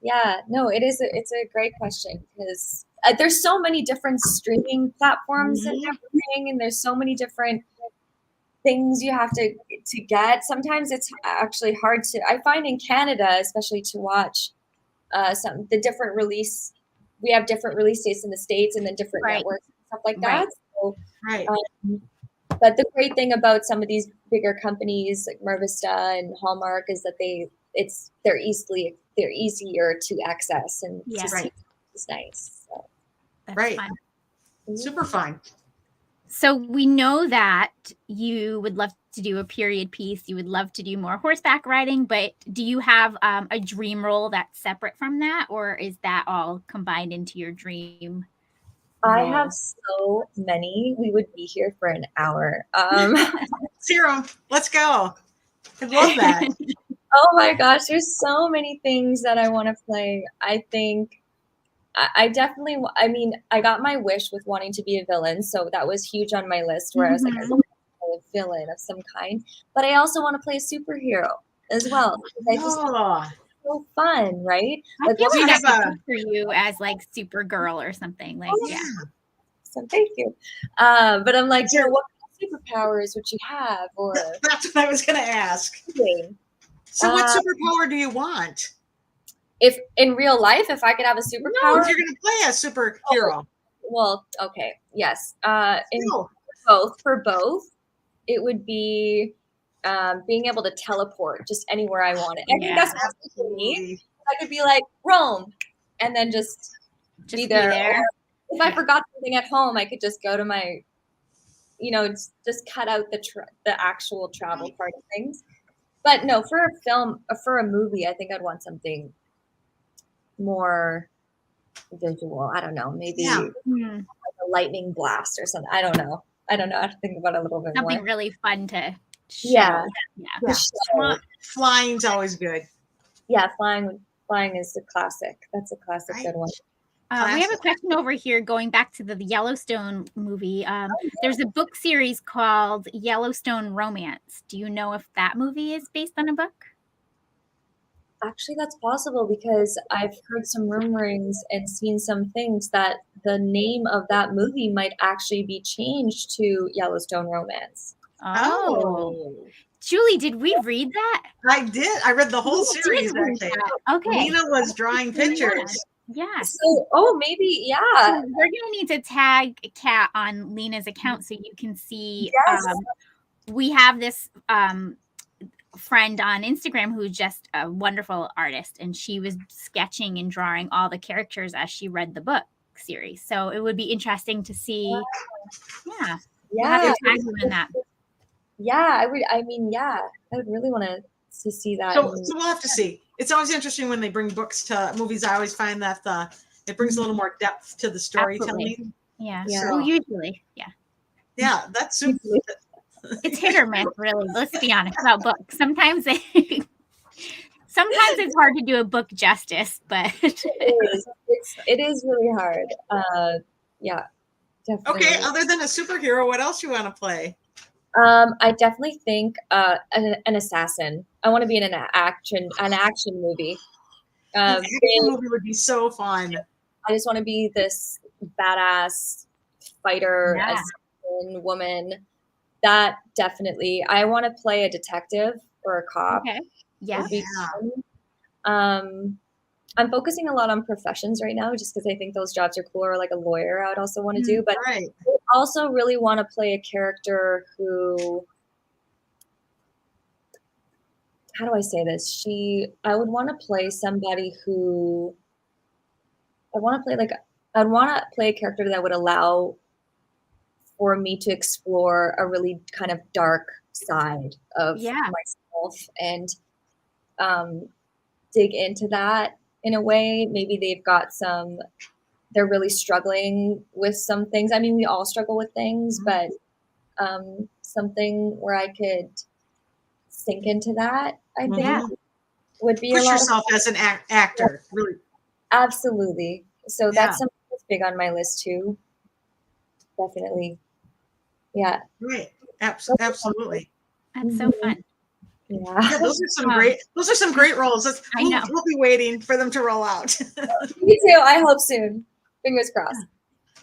Speaker 2: Yeah. No, it's a great question because there's so many different streaming platforms and everything, and there's so many different things you have to get. Sometimes it's actually hard to, I find in Canada, especially to watch the different release. We have different release dates in the States and then different networks and stuff like that. So, but the great thing about some of these bigger companies like Mar Vista and Hallmark is that they're easier to access and to see. It's nice. So.
Speaker 3: That's fun.
Speaker 1: Super fun.
Speaker 3: So we know that you would love to do a period piece. You would love to do more horseback riding, but do you have a dream role that's separate from that, or is that all combined into your dream role?
Speaker 2: I have so many. We would be here for an hour.
Speaker 1: Serum, let's go. I love that.
Speaker 2: Oh my gosh, there's so many things that I want to play. I think I definitely, I mean, I got my wish with wanting to be a villain. So that was huge on my list where I was like, I want to play a villain of some kind. But I also want to play a superhero as well. I just so fun, right?
Speaker 3: I feel like that's for you as like Supergirl or something. Like,
Speaker 2: So thank you. But I'm like, what superpowers would you have? Or
Speaker 1: That's what I was going to ask.
Speaker 2: okay.
Speaker 1: So what superpower do you want?
Speaker 2: If in real life, if I could have a
Speaker 1: No,
Speaker 2: superpower,
Speaker 1: if you're going to play a superhero.
Speaker 2: well, okay, yes.
Speaker 1: No.
Speaker 2: For both, it would be being able to teleport just anywhere I want it. I think that's possible for me.
Speaker 1: Absolutely.
Speaker 2: I could be like Rome, and then just be there. Or if I forgot something at home, I could just go to my, just cut out the actual travel part of things. But no, for a film, for a movie, I think I'd want something more visual. I don't know, maybe like a lightning blast or something. I don't know. I have to think about it a little bit
Speaker 3: Something
Speaker 2: more.
Speaker 3: really fun to show.
Speaker 2: Yeah.
Speaker 1: Flying's always good.
Speaker 2: Yeah, flying is a classic. That's a classic good one.
Speaker 3: We have a question over here going back to the Yellowstone movie. There's a book series called Yellowstone Romance. Do you know if that movie is based on a book?
Speaker 2: Actually, that's possible because I've heard some rumorings and seen some things that the name of that movie might actually be changed to Yellowstone Romance.
Speaker 3: Oh. Julie, did we read that?
Speaker 1: I did. I read the whole series.
Speaker 3: Okay.
Speaker 1: Lena was drawing pictures.
Speaker 3: Yeah.
Speaker 2: So, maybe, yeah.
Speaker 3: So we're going to need to tag Kat on Lena's account so you can see.
Speaker 2: Yes.
Speaker 3: We have this friend on Instagram who's just a wonderful artist, and she was sketching and drawing all the characters as she read the book series. So it would be interesting to see. Yeah. We'll have to tag you in that.
Speaker 2: Yeah, I would. I mean, yeah, I would really want to see that.
Speaker 1: So we'll have to see. It's always interesting when they bring books to movies. I always find that it brings a little more depth to the storytelling.
Speaker 3: Absolutely. Yeah.
Speaker 1: So,
Speaker 3: well, usually, yeah.
Speaker 1: Yeah, that's super.
Speaker 3: It's hit or miss, really. Let's be honest about books. Sometimes it's hard to do a book justice, but
Speaker 2: it is really hard. Yeah, definitely.
Speaker 1: Okay, other than a superhero, what else you want to play?
Speaker 2: I definitely think an assassin. I want to be in an action movie.
Speaker 1: An action movie would be so fun.
Speaker 2: I just want to be this badass fighter, assassin woman. That definitely. I want to play a detective or a cop.
Speaker 3: Okay. Yeah.
Speaker 2: I'm focusing a lot on professions right now just because I think those jobs are cool, or like a lawyer I would also want to do. But I also really want to play a character who, how do I say this? I would want to play somebody who, I'd want to play a character that would allow for me to explore a really kind of dark side of myself and dig into that in a way. Maybe they're really struggling with some things. I mean, we all struggle with things, but something where I could sink into that, I think would be
Speaker 1: push
Speaker 2: a lot
Speaker 1: yourself as an actor, really.
Speaker 2: Absolutely. So that's something that's big on my list too. Definitely. Yeah.
Speaker 1: Right. Absolutely.
Speaker 3: That's so fun.
Speaker 2: Yeah.
Speaker 1: Those are some great roles.
Speaker 3: I know.
Speaker 1: We'll be waiting for them to roll out.
Speaker 2: Me too. I hope soon. Fingers crossed.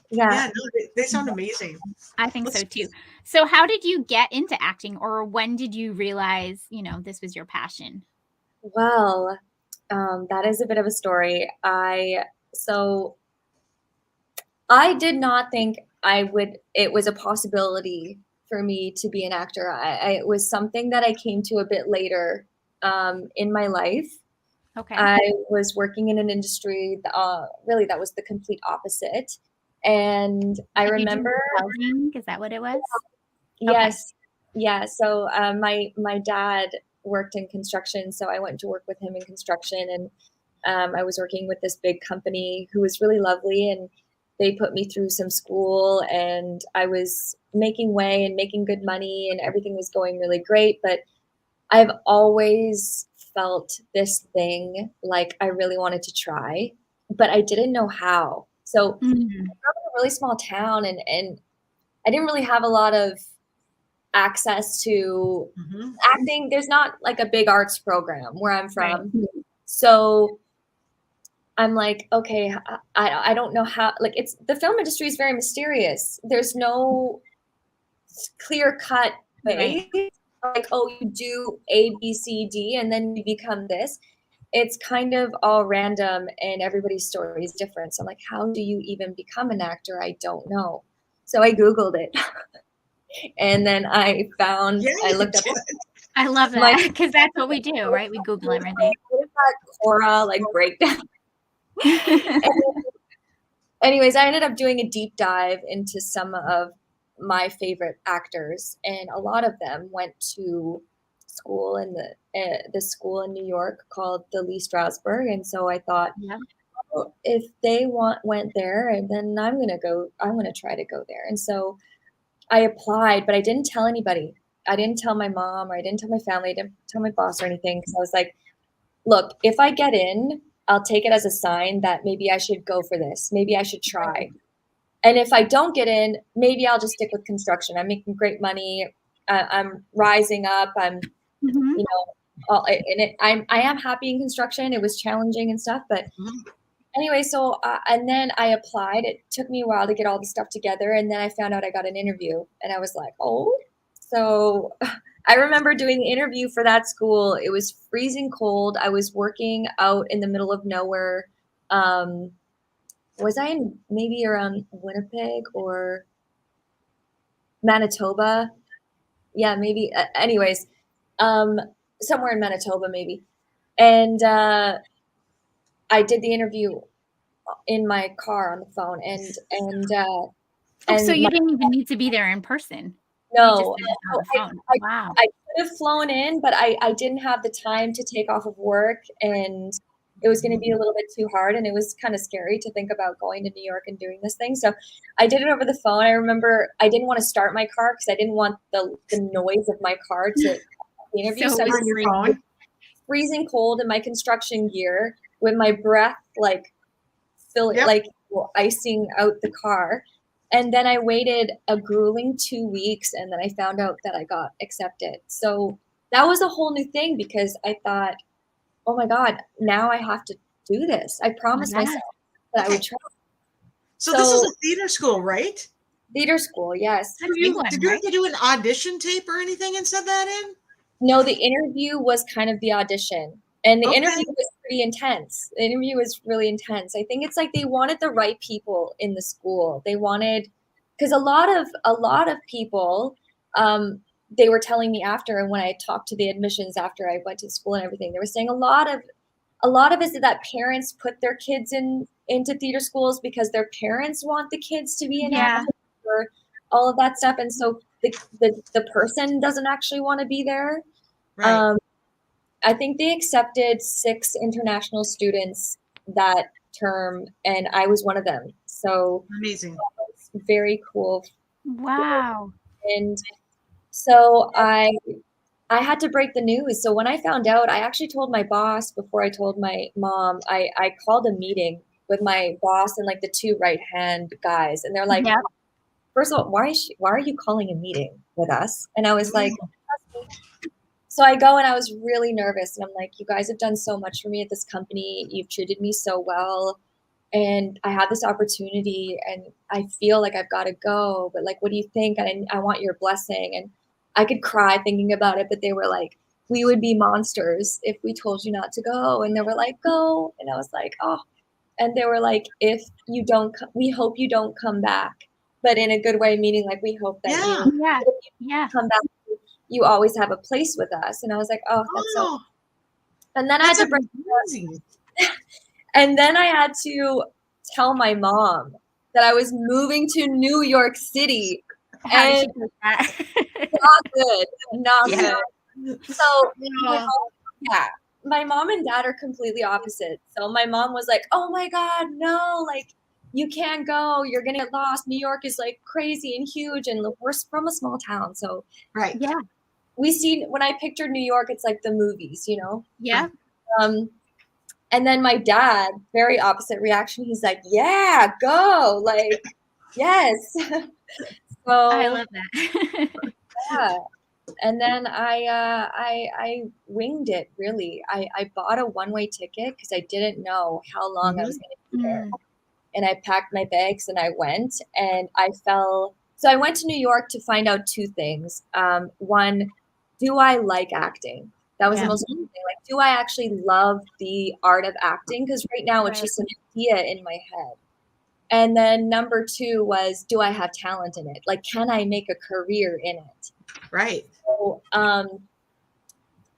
Speaker 1: Yeah, they sound amazing.
Speaker 3: I think so too. So how did you get into acting, or when did you realize, this was your passion?
Speaker 2: Well, that is a bit of a story. I did not think it was a possibility for me to be an actor. It was something that I came to a bit later in my life.
Speaker 3: Okay.
Speaker 2: I was working in an industry really that was the complete opposite. And I remember,
Speaker 3: is that what it was?
Speaker 2: Yes. Okay. Yeah. So my dad worked in construction, so I went to work with him in construction, and I was working with this big company who was really lovely, and they put me through some school, and I was making way and making good money, and everything was going really great. But I've always felt this thing like I really wanted to try, but I didn't know how. So I grew up in a really small town, and I didn't really have a lot of access to acting. There's not like a big arts program where I'm from. Right. So I'm like, okay, I don't know how, like the film industry is very mysterious. There's no clear cut way. Right. Like, oh, you do A, B, C, D, and then you become this. It's kind of all random, and everybody's story is different. So I'm like, how do you even become an actor? I don't know. So I Googled it. And then I looked up.
Speaker 3: I love that, because that's what we do, right? We Google everything.
Speaker 2: What is that Cora like breakdown? Anyways, I ended up doing a deep dive into some of my favorite actors, and a lot of them went to school in the school in New York called the Lee Strasberg. And so I thought, well, if they went there, and then I'm gonna try to go there. And so I applied, but I didn't tell anybody. I didn't tell my mom, or I didn't tell my family, I didn't tell my boss or anything, because I was like, look, if I get in, I'll take it as a sign that maybe I should go for this. Maybe I should try. And if I don't get in, maybe I'll just stick with construction. I'm making great money. I'm rising up. I'm, you know, I am happy in construction. It was challenging and stuff, but anyway, so, and then I applied. It took me a while to get all the stuff together. And then I found out I got an interview, and I was like, oh, so I remember doing the interview for that school. It was freezing cold. I was working out in the middle of nowhere. Was I in maybe around Winnipeg or Manitoba? Yeah, maybe. Anyways, somewhere in Manitoba, maybe. And I did the interview in my car on the phone, and
Speaker 3: so you didn't even need to be there in person.
Speaker 2: No,
Speaker 3: Wow.
Speaker 2: I could have flown in, but I didn't have the time to take off of work, and it was going to be a little bit too hard, and it was kind of scary to think about going to New York and doing this thing. So I did it over the phone. I remember I didn't want to start my car because I didn't want the noise of my car to the interview. So I was freezing cold in my construction gear with my breath like icing out the car. And then I waited a grueling 2 weeks, and then I found out that I got accepted. So that was a whole new thing, because I thought, oh my God, now I have to do this. I promised myself that I would try.
Speaker 1: So this is a theater school, right?
Speaker 2: Theater school, yes.
Speaker 1: Did you have to do an audition tape or anything and send that in?
Speaker 2: No, the interview was kind of the audition. And the interview was pretty intense. The interview was really intense. I think it's like they wanted the right people in the school. They wanted, because a lot of people, they were telling me after, and when I talked to the admissions after I went to school and everything, they were saying a lot of it is that parents put their kids into theater schools because their parents want the kids to be in acting or all of that stuff, and so the person doesn't actually want to be there. Right. I think they accepted 6 international students that term, and I was one of them. So
Speaker 1: amazing.
Speaker 2: Very cool.
Speaker 3: Wow.
Speaker 2: And so I had to break the news. So when I found out, I actually told my boss before I told my mom. I called a meeting with my boss and like the 2 right-hand guys, and they're like, first of all, why are you calling a meeting with us? And I was like, so I go, and I was really nervous, and I'm like, you guys have done so much for me at this company. You've treated me so well, and I have this opportunity, and I feel like I've got to go, but like, what do you think? And I want your blessing. And I could cry thinking about it, but they were like, we would be monsters if we told you not to go. And they were like, go. And I was like, oh. And they were like, if you don't, we hope you don't come back, but in a good way, meaning like, we hope that you come back. You always have a place with us. And I was like, oh, that's so. And then I had to bring and then I had to tell my mom that I was moving to New York City. And not good. So my mom and dad are completely opposite. So my mom was like, oh my God, no, like, you can't go. You're going to get lost. New York is like crazy and huge. And we're from a small town. So we see, when I pictured New York, it's like the movies, you know?
Speaker 3: Yeah.
Speaker 2: And then my dad, very opposite reaction. He's like, yeah, go. Like, yes. So
Speaker 3: I love that.
Speaker 2: yeah. And then I winged it, really. I bought a one-way ticket because I didn't know how long I was going to be there. And I packed my bags and I went, and I fell So I went to New York to find out two things. One, do I like acting? That was the most important thing. Like, do I actually love the art of acting? Because right now it's just an idea in my head. And then number two was, do I have talent in it? Like, can I make a career in it?
Speaker 1: Right.
Speaker 2: So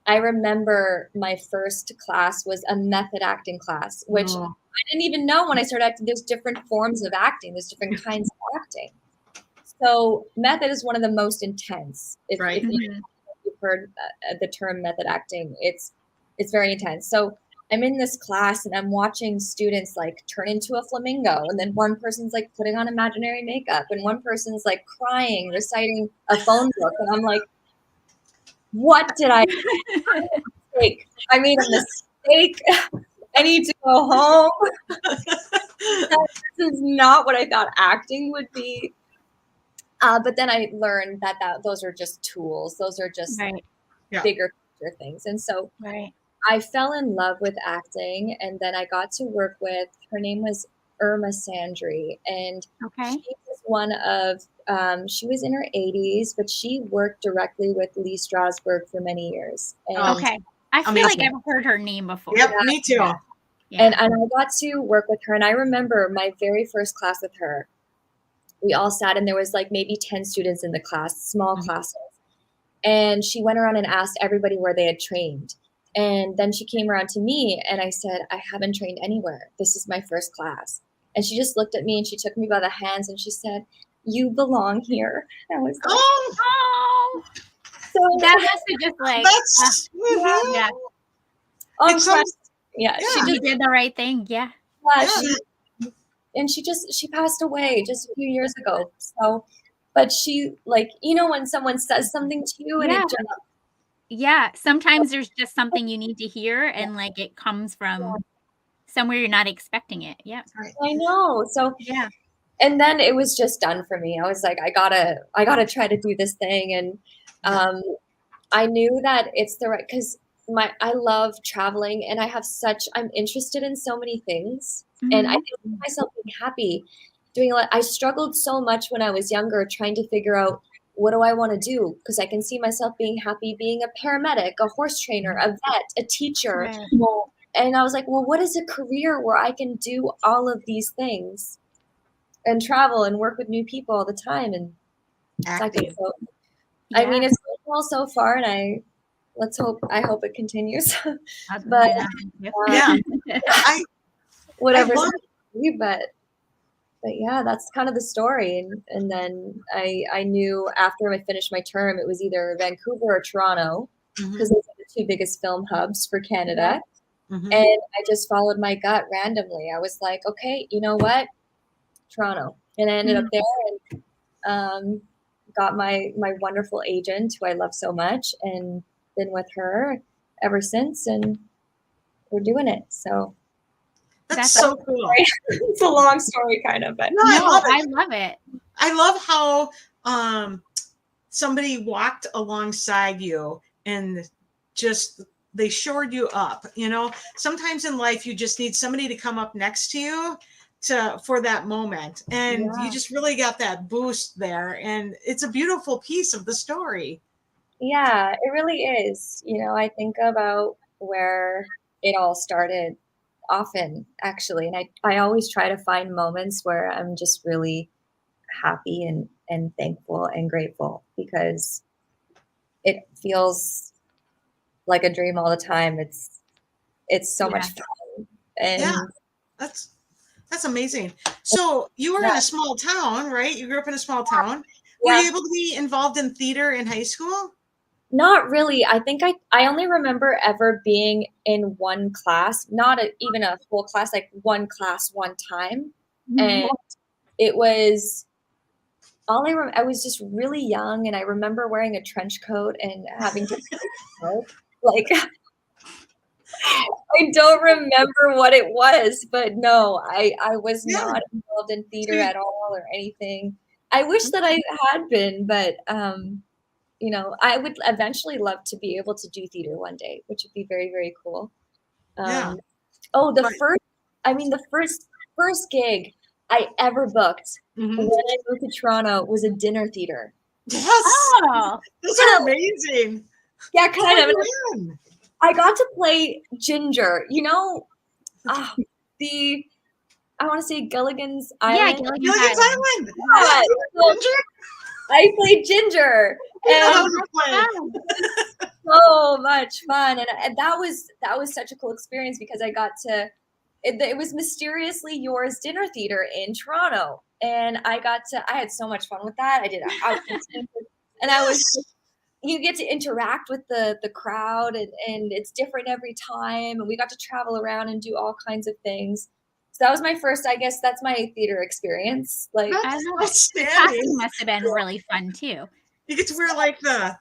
Speaker 2: I remember my first class was a method acting class, which I didn't even know when I started acting. There's different forms of acting. There's different kinds of acting. So method is one of the most intense. If you've heard the term method acting, it's very intense. So I'm in this class and I'm watching students like turn into a flamingo, and then one person's like putting on imaginary makeup, and one person's like crying, reciting a phone book, and I'm like, what did I make? I made a mistake. I need to go home. This is not what I thought acting would be. But then I learned that those are just tools. Those are just bigger picture things. And so I fell in love with acting, and then I got to work with, her name was Irma Sandry, and she was one of, she was in her 80s, but she worked directly with Lee Strasberg for many years. And
Speaker 3: I feel like I've heard her name before.
Speaker 1: Yep, me too.
Speaker 3: Yeah.
Speaker 2: And I got to work with her, and I remember my very first class with her. We all sat, and there was like maybe 10 students in the class, small classes. And she went around and asked everybody where they had trained. And then she came around to me, and I said, I haven't trained anywhere. This is my first class. And she just looked at me, and she took me by the hands, and she said, you belong here. I was like,
Speaker 3: oh. So that has to just like, she did the right thing. Yeah.
Speaker 2: And she passed away just a few years ago. So, but she, like, you know, when someone says something to you and it just,
Speaker 3: sometimes there's just something you need to hear, and like it comes from somewhere you're not expecting it. Yeah.
Speaker 2: I know. So and then it was just done for me. I was like, I gotta try to do this thing. And I knew that it's the right, because I love traveling, and I'm interested in so many things. And I feel myself being happy doing a lot. I struggled so much when I was younger trying to figure out, what do I want to do? Because I can see myself being happy being a paramedic, a horse trainer, a vet, a teacher. And I was like, well, what is a career where I can do all of these things and travel and work with new people all the time? And
Speaker 1: acting.
Speaker 2: So, I mean, it's going well so far, and I hope it continues. But whatever. But yeah, that's kind of the story. And then I knew after I finished my term, it was either Vancouver or Toronto, because those are the two biggest film hubs for Canada. And I just followed my gut randomly. I was like, okay, you know what? Toronto. And I ended up there, and got my wonderful agent, who I love so much, and been with her ever since, and we're doing it. So
Speaker 1: that's so cool.
Speaker 2: It's a long story, kind of, but
Speaker 3: I love it.
Speaker 1: I love how somebody walked alongside you and just they shored you up. You know, sometimes in life you just need somebody to come up next to you for that moment, and you just really got that boost there, and it's a beautiful piece of the story.
Speaker 2: Yeah, it really is. You know, I think about where it all started often, actually, and I always try to find moments where I'm just really happy and thankful and grateful, because it feels like a dream all the time. It's so much fun. And
Speaker 1: that's amazing. So you were in a small town, right? You grew up in a small town. Were you able to be involved in theater in high school?
Speaker 2: Not really. I think I only remember ever being in one class, not even a full class, like one class one time. And it was I was just really young, and I remember wearing a trench coat and having to like I don't remember what it was, but no, I was not involved in theater at all or anything. I wish that I had been, but you know, I would eventually love to be able to do theater one day, which would be very, very cool. The first gig, I ever booked
Speaker 1: Mhm.
Speaker 2: when I moved to Toronto was a dinner theater.
Speaker 1: Yes,
Speaker 3: Oh,
Speaker 1: those are amazing.
Speaker 2: Yeah, kind of.
Speaker 1: Fun.
Speaker 2: I got to play Ginger. You know, the I want to say Gilligan's
Speaker 3: yeah,
Speaker 2: Island.
Speaker 3: Gilligan's
Speaker 1: Gilligan's
Speaker 3: Island.
Speaker 1: Island.
Speaker 2: Yeah,
Speaker 1: Ginger?
Speaker 2: I played Ginger, and
Speaker 1: How
Speaker 2: it
Speaker 1: to play.
Speaker 2: was so much fun, and that was such a cool experience because I got to. It was Mysteriously Yours Dinner Theater in Toronto, and I had so much fun with that. I did a house, and I was. You get to interact with the crowd, and it's different every time, and we got to travel around and do all kinds of things. So that was my first, I guess that's my theater experience. Like,
Speaker 3: I
Speaker 1: That's
Speaker 3: love it. The
Speaker 1: outstanding.
Speaker 3: costume must have been really fun too.
Speaker 1: You get to wear like the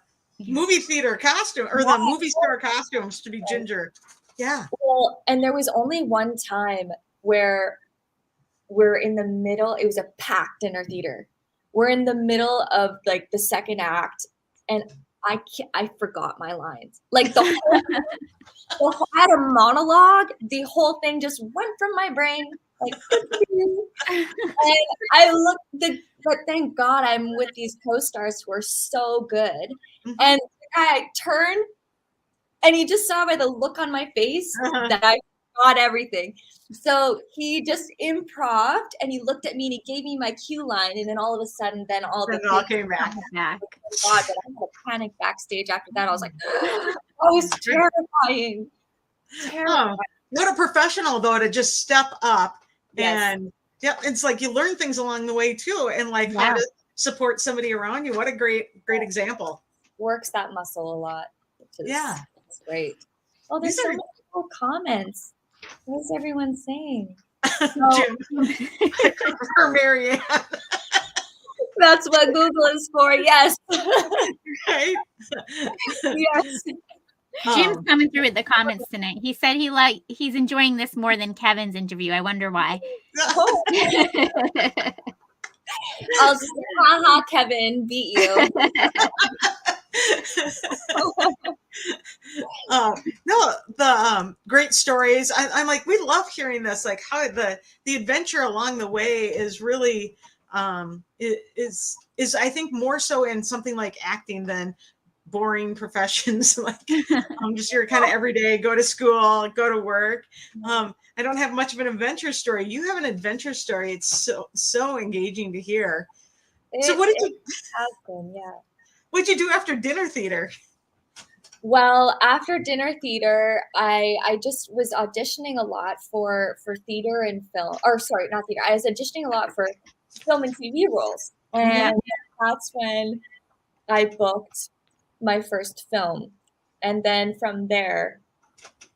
Speaker 1: movie theater costume or the movie star costumes to be Ginger. Yeah.
Speaker 2: well, and there was only one time where we're in the middle, it was a packed dinner theater. We're in the middle of like the second act, and I forgot my lines. Like I had a monologue. The whole thing just went from my brain. Like, and I looked. But thank God I'm with these co-stars who are so good.
Speaker 1: Mhm.
Speaker 2: And I turned, and he just saw by the look on my face that I got everything. So he just improved, and he looked at me, and he gave me my cue line, and then all of a sudden, then all the
Speaker 1: Then it all
Speaker 2: things
Speaker 1: came back.
Speaker 3: Back.
Speaker 2: God, but I had a panic backstage after that. I was like, that was terrifying.
Speaker 1: Oh, what a professional though to just step up.
Speaker 2: Yes.
Speaker 1: And yeah, it's like you learn things along the way too, and like how
Speaker 3: Yeah.
Speaker 1: to support somebody around you. What a great example.
Speaker 2: Works that muscle a lot, which is
Speaker 1: Yeah.
Speaker 2: it's great. Oh, there's
Speaker 1: These
Speaker 2: so
Speaker 1: are-
Speaker 2: many cool comments. What is everyone saying?
Speaker 1: Jim, for Marianne,
Speaker 2: That's what Google is for. Yes.
Speaker 1: right?
Speaker 2: Yes.
Speaker 3: Jim's
Speaker 1: Um,
Speaker 3: coming through with the comments tonight. He said he's enjoying this more than Kevin's interview. I wonder why.
Speaker 2: Oh, I'll just say, haha, Kevin beat you.
Speaker 1: No, the great stories. I'm like, we love hearing this. Like how the adventure along the way is really is I think more so in something like acting than boring professions. Like just your kind of everyday go to school, go to work. I don't have much of an adventure story. You have an adventure story. It's so engaging to hear. So what did you What'd you do after dinner theater?
Speaker 2: Well, after dinner theater, I just was auditioning a lot for theater and film, or sorry, not theater. I was auditioning a lot for film and TV roles, and that's when I booked my first film, and then from there,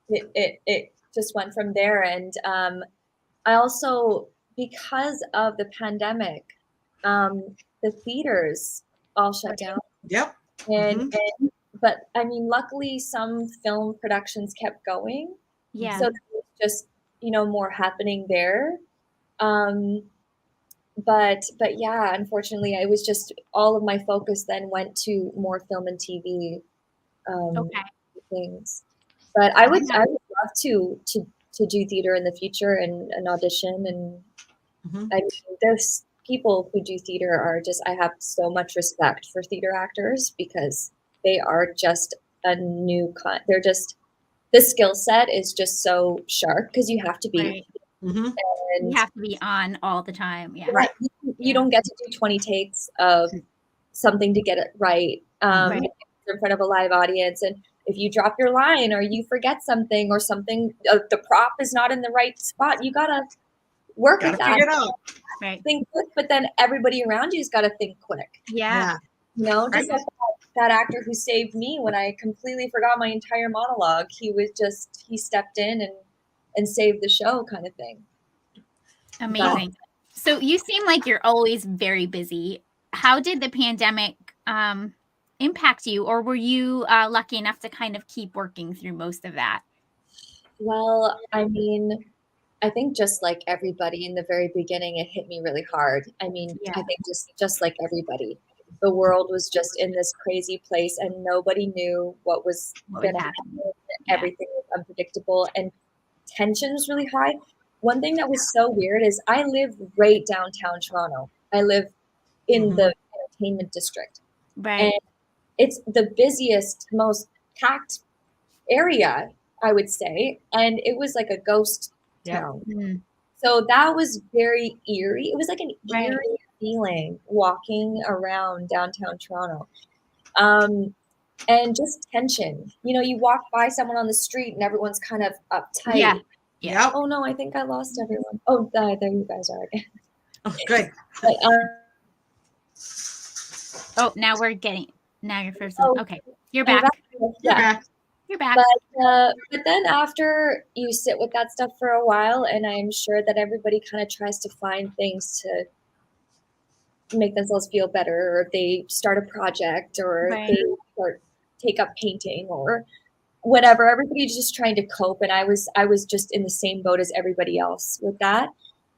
Speaker 2: it just went from there. And I also, because of the pandemic, the theaters all shut down.
Speaker 1: Yep.
Speaker 2: And but I mean, luckily some film productions kept going.
Speaker 3: Yeah.
Speaker 2: So there's just, more happening there. But yeah, unfortunately I was just, all of my focus then went to more film and TV things. But I would love to do theater in the future and audition, and I mean, there's people who do theater are just, I have so much respect for theater actors because they are just a new they're just, the skill set is just so sharp because you have to be
Speaker 3: Right.
Speaker 2: and
Speaker 3: You have to be on all the time. Yeah.
Speaker 2: right. You don't get to do 20 takes of something to get it right, in front of a live audience. And if you drop your line or you forget something or something, the prop is not in the right spot, you gotta work with that.
Speaker 1: Figure it out.
Speaker 3: Right.
Speaker 2: Think quick, but then everybody around you's got to think quick.
Speaker 3: Yeah.
Speaker 2: Just like that actor who saved me when I completely forgot my entire monologue. He stepped in and saved the show, kind of thing.
Speaker 3: Amazing. So you seem like you're always very busy. How did the pandemic impact you, or were you lucky enough to kind of keep working through most of that?
Speaker 2: Well, I mean, I think just like everybody in the very beginning, it hit me really hard. I mean, I think just like everybody, the world was just in this crazy place and nobody knew what was going to happen. Everything was unpredictable and tension was really high. one thing that was so weird is I live right downtown Toronto. I live in the entertainment district.
Speaker 3: Right.
Speaker 2: And it's the busiest, most packed area, I would say. And it was like a ghost town.
Speaker 3: Mm.
Speaker 2: So that was very eerie. It was like an
Speaker 3: Right.
Speaker 2: eerie feeling walking around downtown Toronto. And just tension. You know, you walk by someone on the street and everyone's kind of uptight.
Speaker 3: Yeah.
Speaker 1: Yep.
Speaker 2: Oh no, I think I lost everyone. Oh, there you guys are again.
Speaker 1: Oh, good.
Speaker 2: But,
Speaker 3: Oh, now you're first.
Speaker 2: Oh,
Speaker 3: Okay. You're back.
Speaker 1: You're
Speaker 2: yeah.
Speaker 1: back.
Speaker 3: You're back.
Speaker 2: But then after you sit with that stuff for a while, and I'm sure that everybody kind of tries to find things to make themselves feel better, or they start a project, or
Speaker 3: Right.
Speaker 2: they take up painting or whatever. Everybody's just trying to cope, and I was just in the same boat as everybody else with that.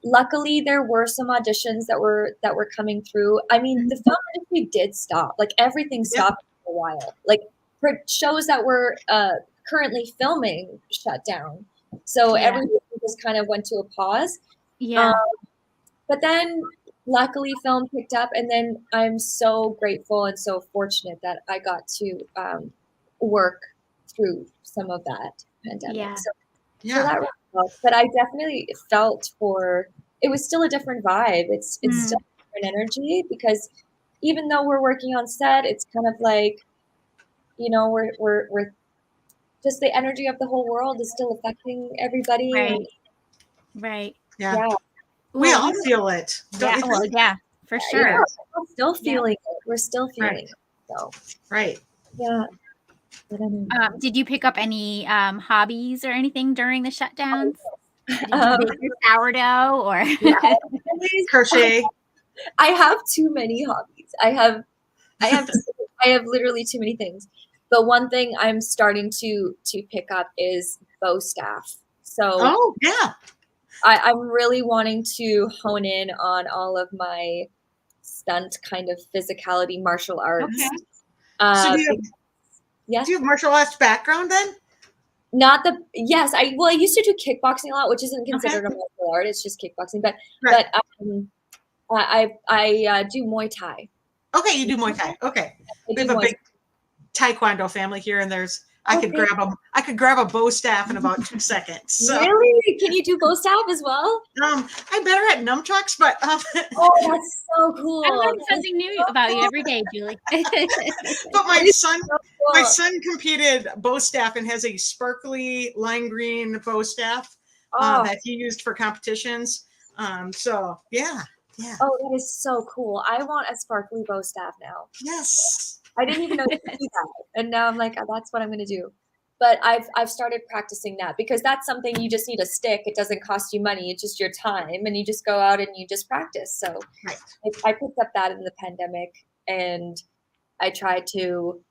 Speaker 2: Luckily, there were some auditions that were coming through. I mean, the film industry did stop. Like everything stopped for a while. Like for shows that were currently filming shut down. So everything just kind of went to a pause.
Speaker 3: Yeah.
Speaker 2: But then luckily film picked up, and then I'm so grateful and so fortunate that I got to work through some of that pandemic.
Speaker 3: Yeah.
Speaker 2: So
Speaker 1: Yeah.
Speaker 2: that really helped. But I definitely felt it was still a different vibe. It's still a different energy, because even though we're working on set, it's kind of like, you know, we're just the energy of the whole world is still affecting everybody.
Speaker 3: Right.
Speaker 2: And,
Speaker 3: Right.
Speaker 1: Yeah. We all feel it.
Speaker 3: Yeah. Well, yeah, for sure.
Speaker 2: yeah, we're still feeling it. We're still feeling it. So
Speaker 1: Right.
Speaker 2: yeah. But I mean,
Speaker 3: Did you pick up any hobbies or anything during the shutdowns? Did you make your sourdough or
Speaker 1: Crochet.
Speaker 2: I have too many hobbies. I have literally too many things. But one thing I'm starting to pick up is bow staff. So
Speaker 1: Oh, yeah.
Speaker 2: I'm really wanting to hone in on all of my stunt kind of physicality, martial arts.
Speaker 3: Okay.
Speaker 1: So do
Speaker 2: yes.
Speaker 1: you have martial arts background then?
Speaker 2: Yes, I used to do kickboxing a lot, which isn't considered a martial art. It's just kickboxing. But I do Muay Thai.
Speaker 1: Okay, you do Muay Thai. Okay. We have a big Taekwondo family here, and I could grab a bow staff in about 2 seconds. So.
Speaker 2: Really? Can you do bow staff as well?
Speaker 1: I'm better at nunchucks, but
Speaker 2: oh, that's so cool.
Speaker 3: I learn something new about you every day, Julie.
Speaker 1: But my son competed bow staff and has a sparkly lime green bow staff that he used for competitions. So yeah.
Speaker 2: Oh, that is so cool. I want a sparkly bow staff now.
Speaker 1: Yes.
Speaker 2: I didn't even know you could do that. And now I'm like, oh, that's what I'm going to do. But I've started practicing that, because that's something you just need a stick. It doesn't cost you money. It's just your time, and you just go out and you just practice. So I picked up that in the pandemic, and I tried to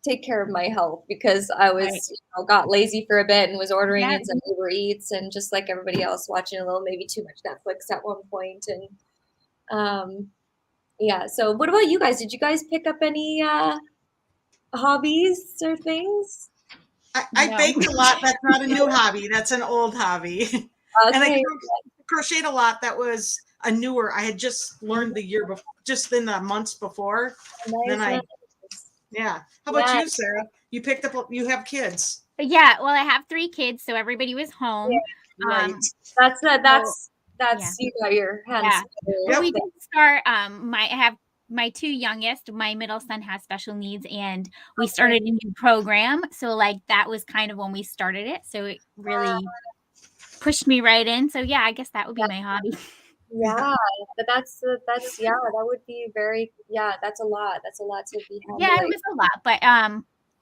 Speaker 2: take care of my health, because I was got lazy for a bit and was ordering in some Uber Eats, and just like everybody else, watching a little, maybe too much Netflix at one point. And yeah. So what about you guys? Did you guys pick up any hobbies or things?
Speaker 1: I baked a lot. That's not a new hobby. That's an old hobby. Okay. And I crocheted a lot. That was a newer. I had just learned the year before, just in the months before. Nice. How about you, Sarah? You picked up. You have kids.
Speaker 3: Yeah. Well, I have 3 kids, so everybody was home.
Speaker 1: Right.
Speaker 2: That's you got your hands.
Speaker 3: Well, we did start. I have my 2 youngest. My middle son has special needs, and we started a new program. So like that was kind of when we started it. So it really pushed me right in. So yeah, I guess that would be my hobby.
Speaker 2: Yeah, but that's that would be very that's a lot. That's a lot to be handling.
Speaker 3: Yeah, it was a lot,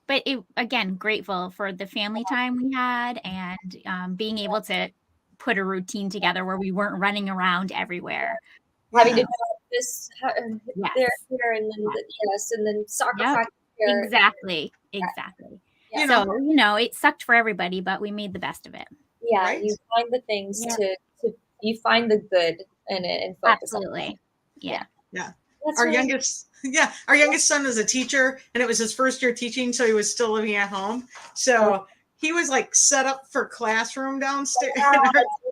Speaker 3: but it, again, grateful for the family time we had, and being able to put a routine together where we weren't running around everywhere.
Speaker 2: Having to do this there, here, and then and then soccer practice here.
Speaker 3: Exactly.
Speaker 2: Yeah.
Speaker 3: So, it sucked for everybody, but we made the best of it.
Speaker 2: Yeah, you find the things you find the good in it and focus on it.
Speaker 3: Yeah.
Speaker 1: Our youngest son is a teacher, and it was his first year teaching, so he was still living at home. So he was like set up for classroom downstairs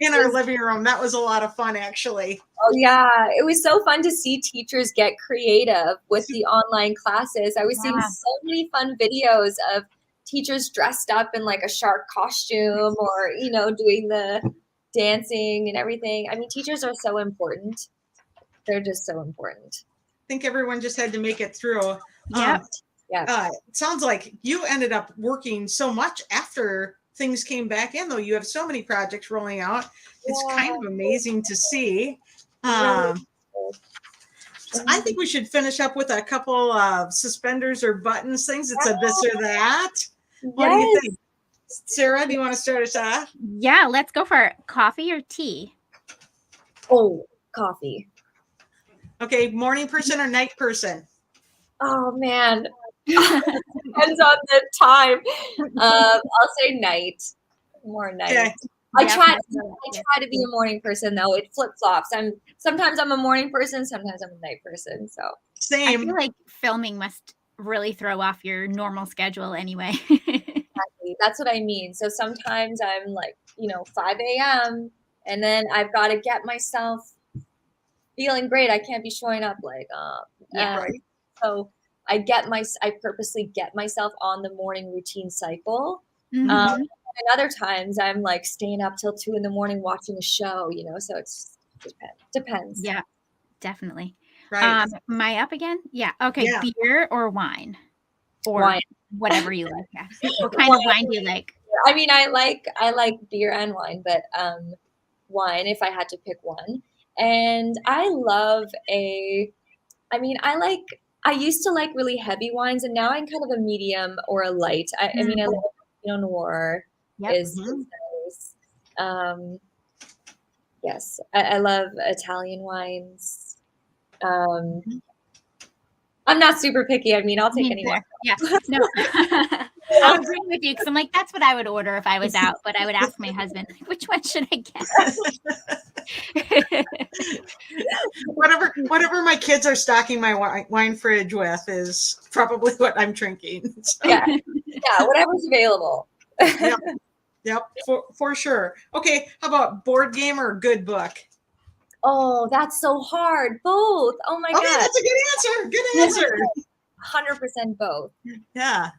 Speaker 1: in our living room. That was a lot of fun, actually.
Speaker 2: Oh yeah, it was so fun to see teachers get creative with the online classes. I was seeing so many fun videos of teachers dressed up in like a shark costume or, you know, doing the dancing and everything. I mean, teachers are so important. They're just so important.
Speaker 1: I think everyone just had to make it through.
Speaker 3: Yep.
Speaker 1: It sounds like you ended up working so much after things came back in, though. You have so many projects rolling out. It's kind of amazing to see. So I think we should finish up with a couple of suspenders or buttons things. It's a this or that. What do you think? Sarah, do you want to start us off?
Speaker 3: Yeah, let's go for coffee or tea.
Speaker 2: Oh, coffee.
Speaker 1: Okay, morning person or night person?
Speaker 2: Oh man, depends on the time. I'll say night. More night. Okay. I try to be a morning person though. It flip flops. Sometimes I'm a morning person, sometimes I'm a night person. So
Speaker 1: same.
Speaker 3: I feel like filming must really throw off your normal schedule anyway.
Speaker 2: Exactly. That's what I mean. So sometimes I'm like, 5 a.m. and then I've got to get myself feeling great. I can't be showing up like, right. So I purposely get myself on the morning routine cycle.
Speaker 3: Mm-hmm.
Speaker 2: And other times I'm like staying up till 2 a.m. watching a show, so it's depends.
Speaker 3: Yeah, definitely.
Speaker 1: Right.
Speaker 3: Am I up again? Yeah. Okay. Yeah. Beer or wine? Or wine. Whatever you like. Yeah. What kind of wine do you like?
Speaker 2: I mean, I like beer and wine, but wine if I had to pick one. And I used to like really heavy wines, and now I'm kind of a medium or a light. I mean, I love Pinot Noir is nice. Yes, I love Italian wines. I'm not super picky. I mean, I'll take any wine.
Speaker 3: Yeah, no. I'll agree with you because I'm like, that's what I would order if I was out, but I would ask my husband, which one should I get?
Speaker 1: Whatever my kids are stocking my wine fridge with is probably what I'm drinking. So.
Speaker 2: Yeah, whatever's available.
Speaker 1: Yep, for sure. Okay, how about board game or good book?
Speaker 2: Oh, that's so hard. Both. Oh my God.
Speaker 1: That's a good answer.
Speaker 2: 100% both.
Speaker 1: Yeah,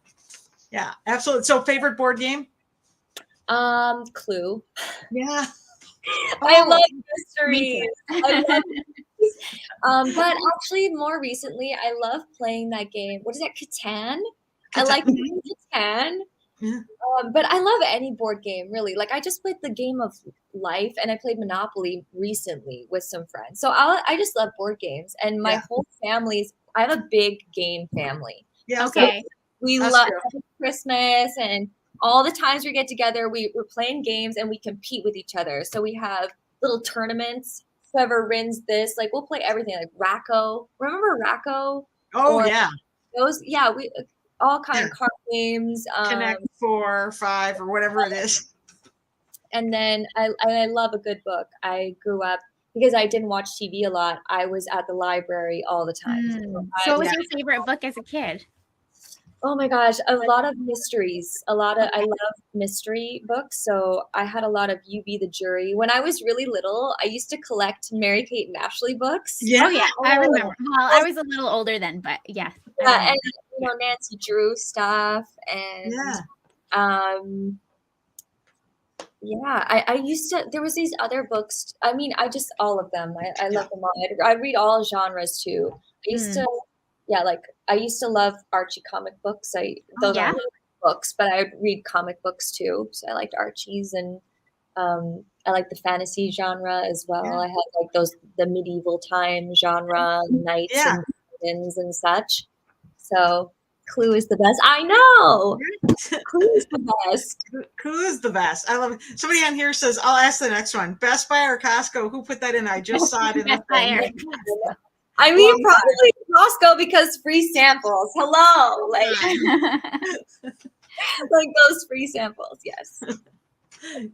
Speaker 1: absolutely. So, favorite board game?
Speaker 2: Clue.
Speaker 1: Yeah.
Speaker 2: I love mysteries. But actually, more recently, I love playing that game. What is that? Catan? I like Catan. Yeah. But I love any board game, really. Like I just played the game of life, and I played Monopoly recently with some friends. So I just love board games, and my whole I have a big game family.
Speaker 1: Yeah.
Speaker 2: Okay. So we love Christmas, and all the times we get together, we're playing games, and we compete with each other. So we have little tournaments. Whoever wins this, like we'll play everything, like Racco. Remember Racco?
Speaker 1: Oh yeah.
Speaker 2: Those we. All kind of card games.
Speaker 1: Connect 4 or 5 or whatever it is.
Speaker 2: And then I love a good book. I grew up, because I didn't watch TV a lot, I was at the library all the time.
Speaker 3: So what was your favorite book as a kid?
Speaker 2: Oh my gosh, a lot of mysteries. I love mystery books. So I had a lot of You Be the Jury. When I was really little, I used to collect Mary-Kate and Ashley books.
Speaker 3: Yeah. Oh yeah, I remember. Well, I was a little older then, but yeah.
Speaker 2: Yeah, and Nancy Drew stuff, and I used to. There was these other books. I mean, all of them. I love them all. I read all genres too. I used to. Yeah, I used to love Archie comic books. Those aren't really books, but I would read comic books too. So I liked Archie's, and I like the fantasy genre as well. Yeah. I had the medieval time genre, knights and dragons and such. So Clue is the best. I know. Clue is the best.
Speaker 1: Clue is the best. I love it. Somebody on here says, I'll ask the next one. Best Buy or Costco? Who put that in? I just saw it in the thing.
Speaker 2: I mean, probably Costco because free samples. Hello. Like those free samples. Yes.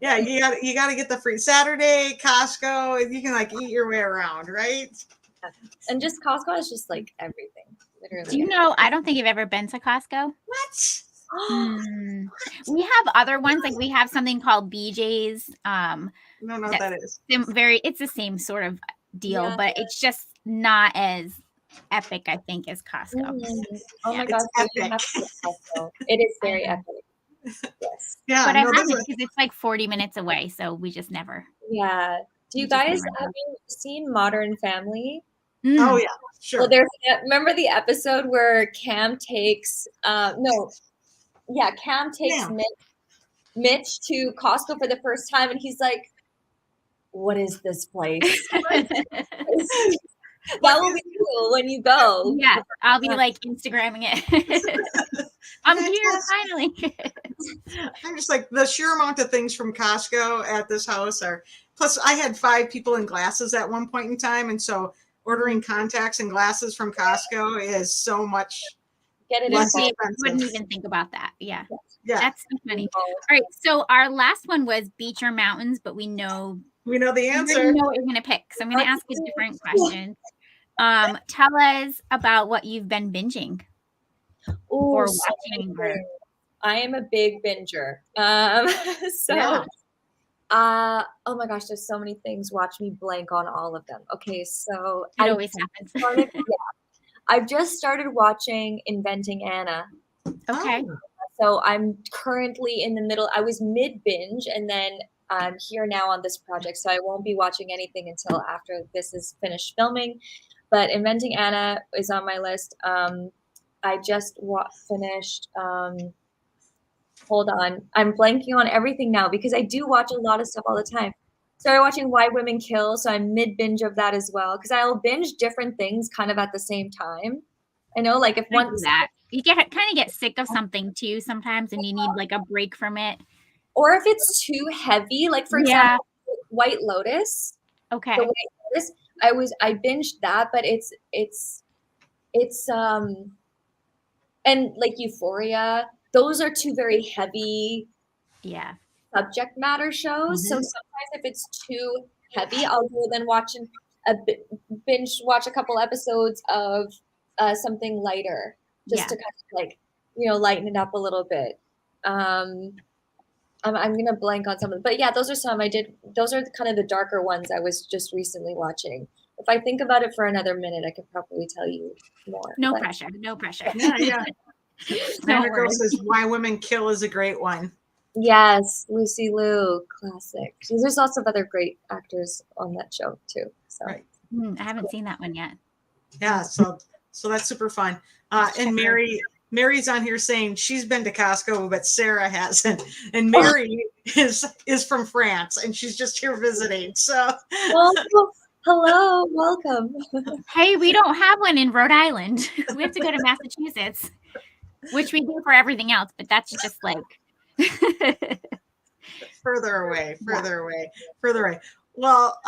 Speaker 1: Yeah, you got to get the free Saturday, Costco. You can eat your way around, right?
Speaker 2: And just Costco is just everything. Literally.
Speaker 3: Do you know, I don't think you've ever been to Costco.
Speaker 1: What?
Speaker 3: We have other ones, like we have something called BJ's.
Speaker 1: I don't know what that is.
Speaker 3: It's the same sort of deal,
Speaker 2: Yeah.
Speaker 3: but it's just not as epic, I think, as Costco.
Speaker 2: Oh my
Speaker 1: It's
Speaker 2: gosh, so you
Speaker 1: epic.
Speaker 2: have to go Costco. It is very
Speaker 3: I know.
Speaker 2: epic. Yes.
Speaker 1: Yeah,
Speaker 3: But I
Speaker 1: no,
Speaker 3: haven't
Speaker 1: this is,
Speaker 3: because it's like 40 minutes away, so we just never.
Speaker 2: Yeah. Do you
Speaker 3: We just
Speaker 2: guys
Speaker 3: never
Speaker 2: have you seen Modern Family?
Speaker 1: oh yeah, sure.
Speaker 2: Well, remember the episode where Cam takes Cam takes
Speaker 1: Yeah.
Speaker 2: Mitch to Costco for the first time, and he's like, "What is this place?" That will be cool when you go.
Speaker 3: Yeah, I'll be like Instagramming it. I'm here finally.
Speaker 1: I'm just like the sheer amount of things from Costco at this house are. Plus, I had 5 people in glasses at one point in time, and so ordering contacts and glasses from Costco is so much
Speaker 2: Get it
Speaker 1: less
Speaker 2: in bulk.
Speaker 3: I wouldn't
Speaker 1: expensive.
Speaker 3: even think about that. Yeah.
Speaker 1: Yeah,
Speaker 3: That's so funny. All right, so our last one was beach or mountains, but we know
Speaker 1: we know the
Speaker 3: we already
Speaker 1: answer.
Speaker 3: know what you're gonna pick. So I'm gonna ask a different question. Tell us about what you've been binging or
Speaker 2: Ooh, so
Speaker 3: watching.
Speaker 2: many things. I am a big binger.
Speaker 1: Yeah.
Speaker 2: Oh my gosh, there's so many things. Watch me blank on all of them. Okay, so
Speaker 3: It always happens.
Speaker 2: I've just started watching Inventing Anna.
Speaker 3: Okay.
Speaker 1: Oh,
Speaker 2: So I'm currently in the middle. I was mid binge, and then I'm here now on this project. So I won't be watching anything until after this is finished filming. But Inventing Anna is on my list. I just finished. Hold on, I'm blanking on everything now because I do watch a lot of stuff all the time. Started watching Why Women Kill, so I'm mid binge of that as well because I'll binge different things kind of at the same time. I know, like if
Speaker 3: I do that. You kind of get sick of something too sometimes, and you need like a break from it.
Speaker 2: Or if it's too heavy, like for example, White Lotus.
Speaker 3: Okay.
Speaker 2: The White Lotus, I binged that, but it's and like Euphoria. Those are two very heavy subject matter shows. So sometimes if it's too heavy, I'll go then binge watch a couple episodes of something lighter just to kind of like, lighten it up a little bit. I'm gonna blank on some of them, but yeah, those are some I did. Those are kind of the darker ones I was just recently watching. If I think about it for another minute, I could probably tell you more.
Speaker 3: No pressure. No pressure.
Speaker 1: Yeah. Sandra Girl says Why Women Kill is a great one.
Speaker 2: Yes, Lucy Liu, classic. There's lots of other great actors on that show too. So
Speaker 1: right.
Speaker 3: I haven't seen that one yet.
Speaker 1: Yeah, so that's super fun. And Mary's on here saying she's been to Costco, but Sarah hasn't. And Mary is from France, and she's just here visiting. So,
Speaker 2: hello, welcome.
Speaker 3: Hey, we don't have one in Rhode Island. We have to go to Massachusetts, which we do for everything else, but that's just like
Speaker 1: further away. Well,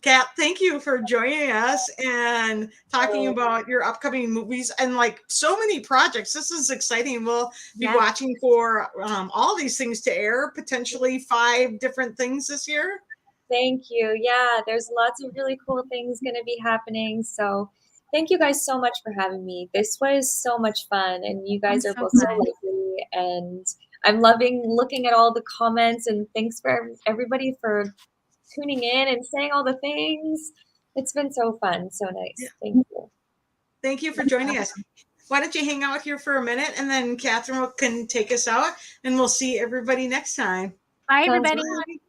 Speaker 1: Kat, thank you for joining us and talking about your upcoming movies and like so many projects. This is exciting. We'll be watching for all these things to air, potentially 5 different things this year.
Speaker 2: Thank you. Yeah, there's lots of really cool things going to be happening. So thank you guys so much for having me. This was so much fun, and you guys are both so lovely, and I'm loving looking at all the comments, and thanks for everybody for tuning in and saying all the things. It's been so fun. So nice. Yeah. Thank you.
Speaker 1: Thank you for joining us. Why don't you hang out here for a minute, and then Kathryn can take us out, and we'll see everybody next time.
Speaker 3: Bye, everybody.
Speaker 2: Bye, everybody.